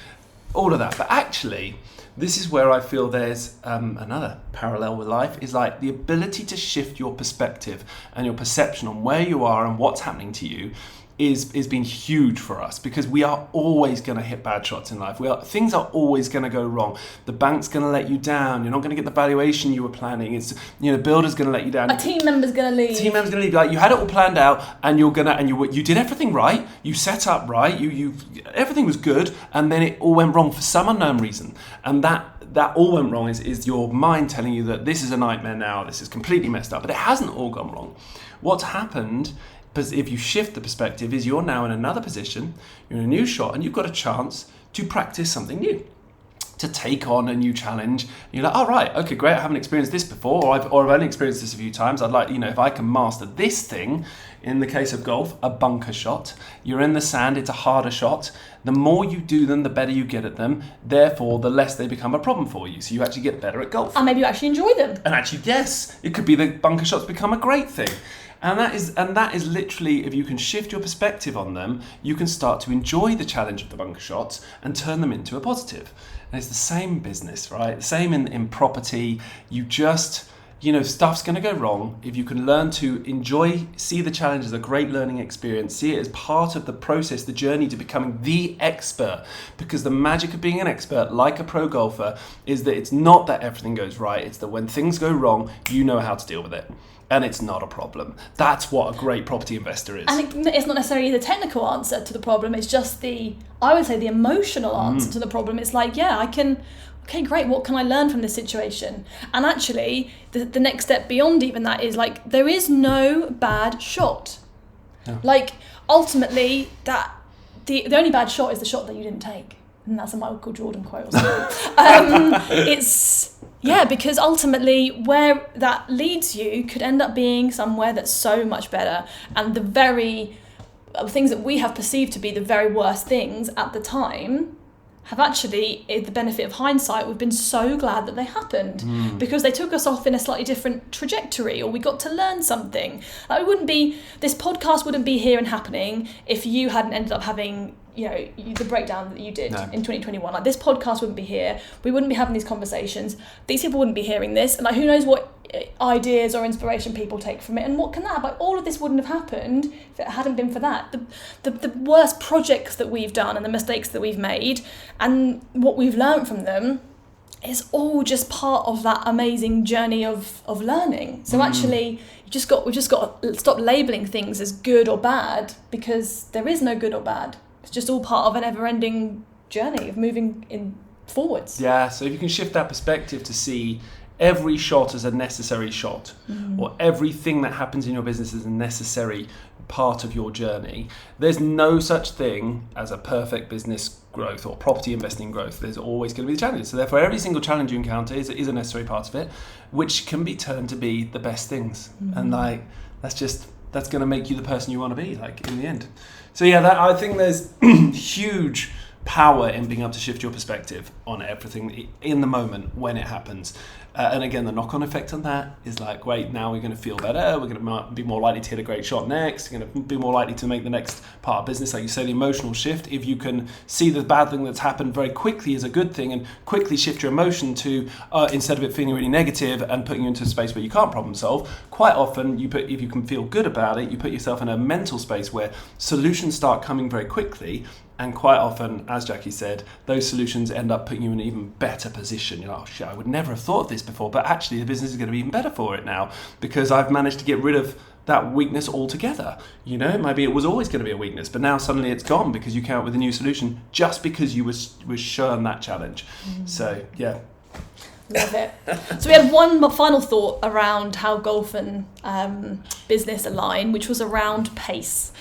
all of that. But actually, this is where I feel there's another parallel with life, is like the ability to shift your perspective and your perception on where you are and what's happening to you is been huge for us, because we are always going to hit bad shots in life. Things are always going to go wrong. The bank's going to let you down. You're not going to get the valuation you were planning. It's, the builder's going to let you down. A team member's going to leave. Like, you had it all planned out, and you did everything right. You set up right. You everything was good, and then it all went wrong for some unknown reason. And that all went wrong is your mind telling you that this is a nightmare now. This is completely messed up. But it hasn't all gone wrong. What's happened, if you shift the perspective, is you're now in another position, you're in a new shot, and you've got a chance to practice something new, to take on a new challenge. And you're like, right, okay, great, I haven't experienced this before, or I've only experienced this a few times. I'd like, if I can master this thing, in the case of golf, a bunker shot, you're in the sand, it's a harder shot. The more you do them, the better you get at them. Therefore, the less they become a problem for you. So you actually get better at golf. And maybe you actually enjoy them. And actually, yes, it could be the bunker shots become a great thing. And that is literally, if you can shift your perspective on them, you can start to enjoy the challenge of the bunker shots and turn them into a positive. And it's the same business, right? The same in property. You just, stuff's going to go wrong. If you can learn to see the challenge as a great learning experience, see it as part of the process, the journey to becoming the expert. Because the magic of being an expert, like a pro golfer, is that it's not that everything goes right. It's that when things go wrong, you know how to deal with it. And it's not a problem. That's what a great property investor is. And it's not necessarily the technical answer to the problem. It's just the emotional answer to the problem. It's like, okay, great, what can I learn from this situation? And actually, the next step beyond even that is like, there is no bad shot. Yeah. Like, ultimately, the only bad shot is the shot that you didn't take. And that's a Michael Jordan quote or something. Because ultimately where that leads you could end up being somewhere that's so much better. And the very things that we have perceived to be the very worst things at the time have actually, the benefit of hindsight, we've been so glad that they happened because they took us off in a slightly different trajectory, or we got to learn something. Like, this podcast wouldn't be here and happening if you hadn't ended up having the breakdown that you did in 2021. Like, this podcast wouldn't be here. We wouldn't be having these conversations. These people wouldn't be hearing this. And who knows what ideas or inspiration people take from it. And what can that? Like, all of this wouldn't have happened if it hadn't been for that. The worst projects that we've done and the mistakes that we've made and what we've learned from them it's all just part of that amazing journey of learning. So actually, we've just got to stop labeling things as good or bad, because there is no good or bad. It's just all part of an ever-ending journey of moving in forwards. Yeah, so if you can shift that perspective to see every shot as a necessary shot, or everything that happens in your business is a necessary part of your journey. There's no such thing as a perfect business growth or property investing growth. There's always going to be challenges. So therefore, every single challenge you encounter is a necessary part of it, which can be turned to be the best things. And like, that's going to make you the person you want to be, like, in the end. So yeah, I think there's huge power in being able to shift your perspective on everything in the moment when it happens. And again, the knock-on effect on that is like, great, now we're going to feel better, we're going to be more likely to hit a great shot next, we're going to be more likely to make the next part of business. Like you say, the emotional shift, if you can see the bad thing that's happened very quickly as a good thing and quickly shift your emotion to, instead of it feeling really negative and putting you into a space where you can't problem solve, quite often if you can feel good about it, you put yourself in a mental space where solutions start coming very quickly. And quite often, as Jackie said, those solutions end up putting you in an even better position. You're like, oh shit, I would never have thought of this before, but actually the business is going to be even better for it now because I've managed to get rid of that weakness altogether. You know, maybe it was always going to be a weakness, but now suddenly it's gone because you came up with a new solution just because you was shown that challenge. So, yeah. Love it. So we had one final thought around how golf and business align, which was around pace.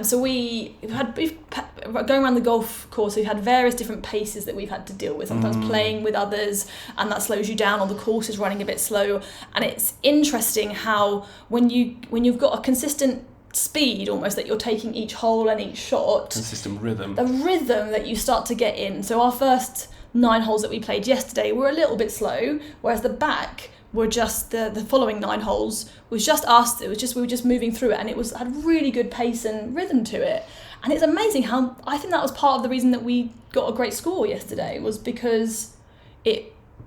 So we've going around the golf course, we've had various different paces that we've had to deal with, sometimes playing with others, and that slows you down, or the course is running a bit slow. And it's interesting how when you've got a consistent speed almost that you're taking each hole and each shot, consistent rhythm, the rhythm that you start to get in. So our first 9 holes that we played yesterday were a little bit slow, whereas the back were just the following 9 holes was just us. It was just we were just moving through it, and it had really good pace and rhythm to it. And it's amazing how I think that was part of the reason that we got a great score yesterday, was because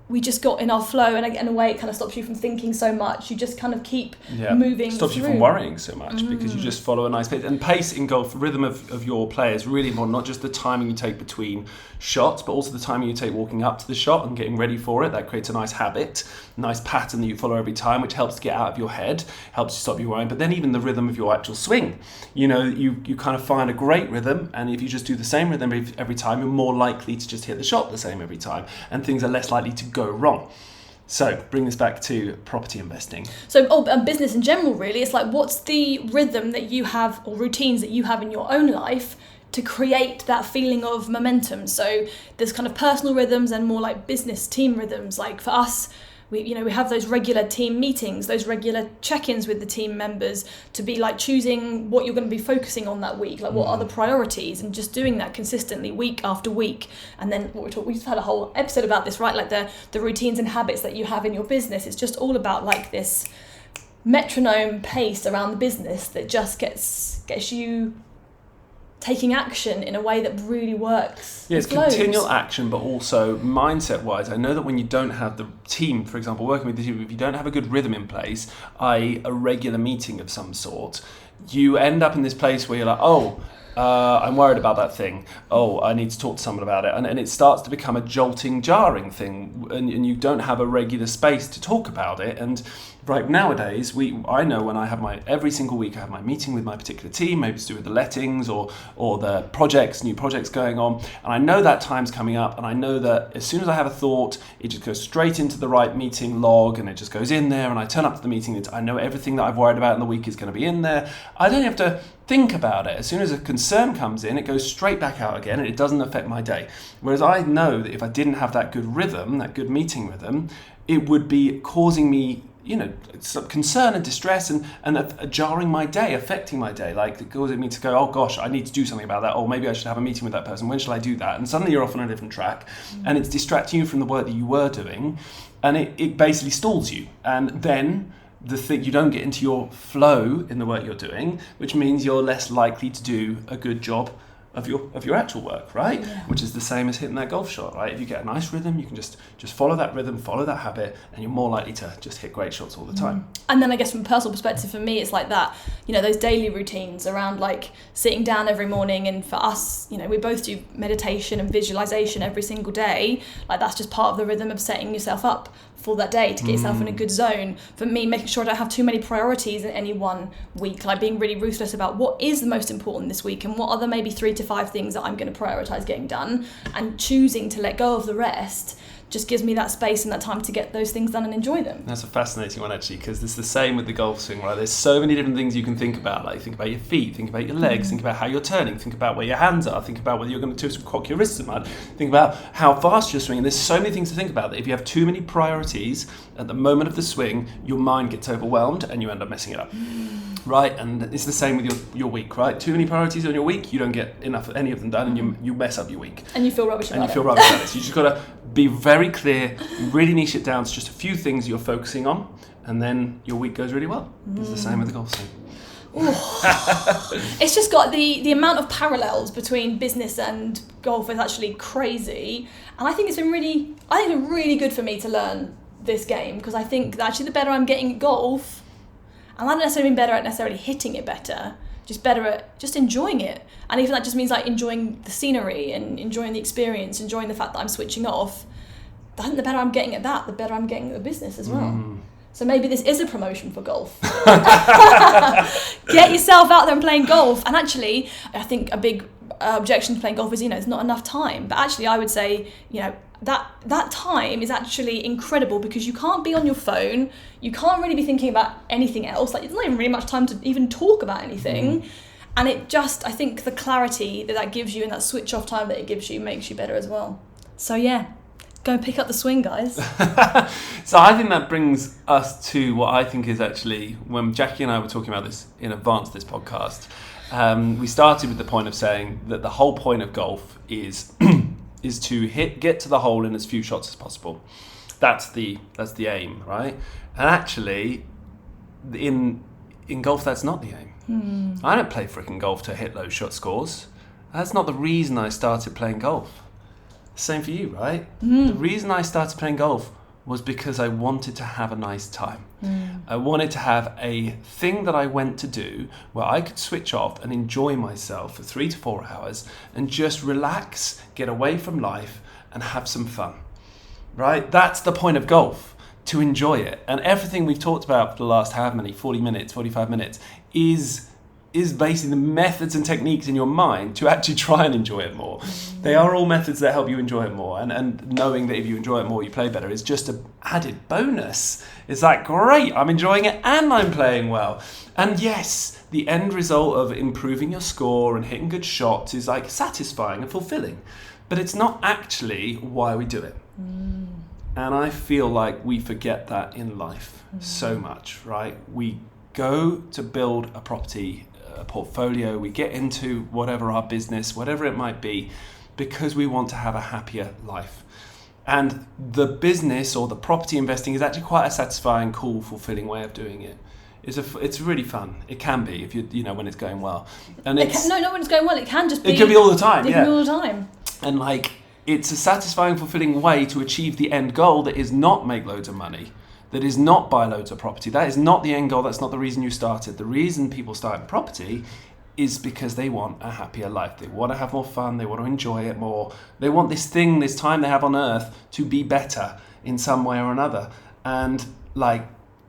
we just got in our flow, and in a way it kind of stops you from thinking so much. You just kind of keep moving stops through. You from worrying so much because you just follow a nice pace. And pace in golf, rhythm of your play is really important, not just the timing you take between shots, but also the timing you take walking up to the shot and getting ready for it. That creates a nice habit, nice pattern that you follow every time, which helps to get out of your head, helps you stop you worrying. But then even the rhythm of your actual swing, you know, you kind of find a great rhythm, and if you just do the same rhythm every time, you're more likely to just hit the shot the same every time, and things are less likely to go wrong. So bring this back to property investing. So and business in general, really, it's like, what's the rhythm that you have, or routines that you have in your own life to create that feeling of momentum? So there's kind of personal rhythms and more like business team rhythms. Like for us, we have those regular team meetings, those regular check-ins with the team members, to be like choosing what you're going to be focusing on that week, like what are the priorities, and just doing that consistently week after week. And then we've had a whole episode about this, right? Like the routines and habits that you have in your business. It's just all about like this metronome pace around the business that just gets you taking action in a way that really works. Yeah, it's continual action, but also mindset-wise. I know that when you don't have the team, for example, working with the team, if you don't have a good rhythm in place, i.e. a regular meeting of some sort, you end up in this place where you're like, I'm worried about that thing. I need to talk to someone about it. And it starts to become a jolting, jarring thing, and you don't have a regular space to talk about it. And right nowadays, I know when I have every single week I have my meeting with my particular team, maybe to do with the lettings or the new projects going on. And I know that time's coming up, and I know that as soon as I have a thought, it just goes straight into the right meeting log, and it just goes in there, and I turn up to the meeting. I know everything that I've worried about in the week is going to be in there. I don't have to think about it. As soon as a concern comes in, it goes straight back out again, and it doesn't affect my day. Whereas I know that if I didn't have that good rhythm, that good meeting rhythm, it would be causing me, some concern and distress and jarring my day, affecting my day, like causing me to go, oh gosh, I need to do something about that, or maybe I should have a meeting with that person, when shall I do that? And suddenly you're off on a different track, and it's distracting you from the work that you were doing, and it basically stalls you. And then you don't get into your flow in the work you're doing, which means you're less likely to do a good job of your actual work, right? Yeah. Which is the same as hitting that golf shot, right? If you get a nice rhythm, you can just follow that rhythm, follow that habit, and you're more likely to just hit great shots all the time. And then I guess from a personal perspective, for me, it's like that, those daily routines around like sitting down every morning. And for us, we both do meditation and visualization every single day. Like that's just part of the rhythm of setting yourself up for that day to get yourself in a good zone. For me, making sure I don't have too many priorities in any one week, like being really ruthless about what is the most important this week and what are the maybe 3 to 5 things that I'm going to prioritize getting done, and choosing to let go of the rest just gives me that space and that time to get those things done and enjoy them. That's a fascinating one, actually, because it's the same with the golf swing, right? There's so many different things you can think about. Like, think about your feet, think about your legs, think about how you're turning, think about where your hands are, think about whether you're going to cock your wrists in mud, think about how fast you're swinging. There's so many things to think about that if you have too many priorities at the moment of the swing, your mind gets overwhelmed and you end up messing it up. Right, and it's the same with your week, right? Too many priorities on your week, you don't get enough any of them done, and you mess up your week. And you feel rubbish about it. And you feel rubbish about it. So you just got to be very clear, really niche it down to just a few things you're focusing on, and then your week goes really well. It's the same with the golf swing. It's just got the amount of parallels between business and golf is actually crazy, and I think it's been really good for me to learn this game, because I think that actually the better I'm getting at golf, and I don't necessarily mean better at necessarily hitting it better, just better at just enjoying it. And even that just means like enjoying the scenery and enjoying the experience, enjoying the fact that I'm switching off. I think the better I'm getting at that, the better I'm getting at the business as well. So maybe this is a promotion for golf. Get yourself out there and playing golf. And actually, I think a big objection to playing golf is, there's not enough time. But actually, I would say, that time is actually incredible, because you can't be on your phone. You can't really be thinking about anything else. Like, there's not even really much time to even talk about anything. And it just, I think the clarity that gives you and that switch off time that it gives you makes you better as well. So yeah, go and pick up the swing, guys. So I think that brings us to what I think is actually, when Jackie and I were talking about this in advance of this podcast, we started with the point of saying that the whole point of golf is to get to the hole in as few shots as possible. That's the aim, right? And actually, in golf, that's not the aim. I don't play frickin' golf to hit low shot scores. That's not the reason I started playing golf. Same for you, right? The reason I started playing golf was because I wanted to have a nice time. I wanted to have a thing that I went to do where I could switch off and enjoy myself for 3 to 4 hours and just relax, get away from life and have some fun, right? That's the point of golf, to enjoy it. And everything we've talked about for the last 40 minutes, 45 minutes is basically the methods and techniques in your mind to actually try and enjoy it more. They are all methods that help you enjoy it more, and knowing that if you enjoy it more, you play better is just an added bonus. It's like, great, I'm enjoying it and I'm playing well. And yes, the end result of improving your score and hitting good shots is like satisfying and fulfilling, but it's not actually why we do it. And I feel like we forget that in life so much, right? We go to build a property, a portfolio, we get into whatever our business, whatever it might be, because we want to have a happier life. And the business or the property investing is actually quite a satisfying, cool, fulfilling way of doing it. It's really fun. It can be if when it's going well. And not when it's going well. It can just be. It can be all the time. It can be all the time. And it's a satisfying, fulfilling way to achieve the end goal that is not make loads of money, that is not buy loads of property. That is not the end goal. That's not the reason you started. The reason people start in property is because they want a happier life. They want to have more fun. They want to enjoy it more. They want this time they have on earth to be better in some way or another. And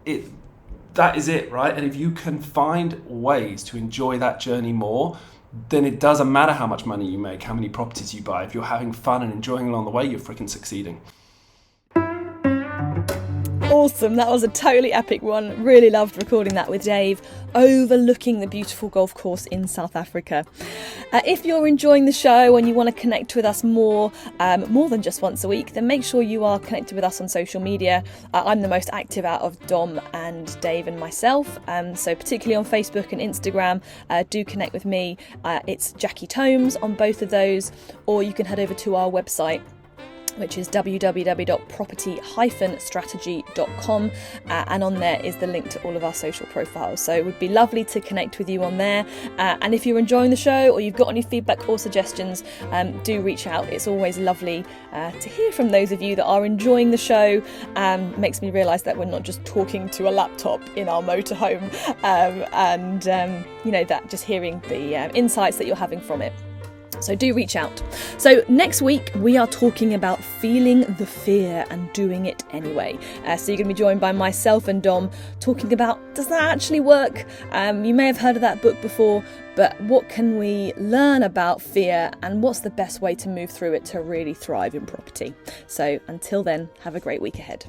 that is it, right? And if you can find ways to enjoy that journey more, then it doesn't matter how much money you make, how many properties you buy. If you're having fun and enjoying along the way, you're freaking succeeding. Awesome, that was a totally epic one. Really loved recording that with Dave, overlooking the beautiful golf course in South Africa. If you're enjoying the show and you want to connect with us more than just once a week, then make sure you are connected with us on social media. I'm the most active out of Dom and Dave and myself, so particularly on Facebook and Instagram, do connect with me. It's Jackie Tomes on both of those, or you can head over to our website, which is www.property-strategy.com, and on there is the link to all of our social profiles. So it would be lovely to connect with you on there, and if you're enjoying the show or you've got any feedback or suggestions, do reach out. It's always lovely to hear from those of you that are enjoying the show. Makes me realise that we're not just talking to a laptop in our motorhome, and that just hearing the insights that you're having from it. So do reach out. So next week we are talking about feeling the fear and doing it anyway. So you're going to be joined by myself and Dom talking about, does that actually work? You may have heard of that book before, but what can we learn about fear and what's the best way to move through it to really thrive in property? So until then, have a great week ahead.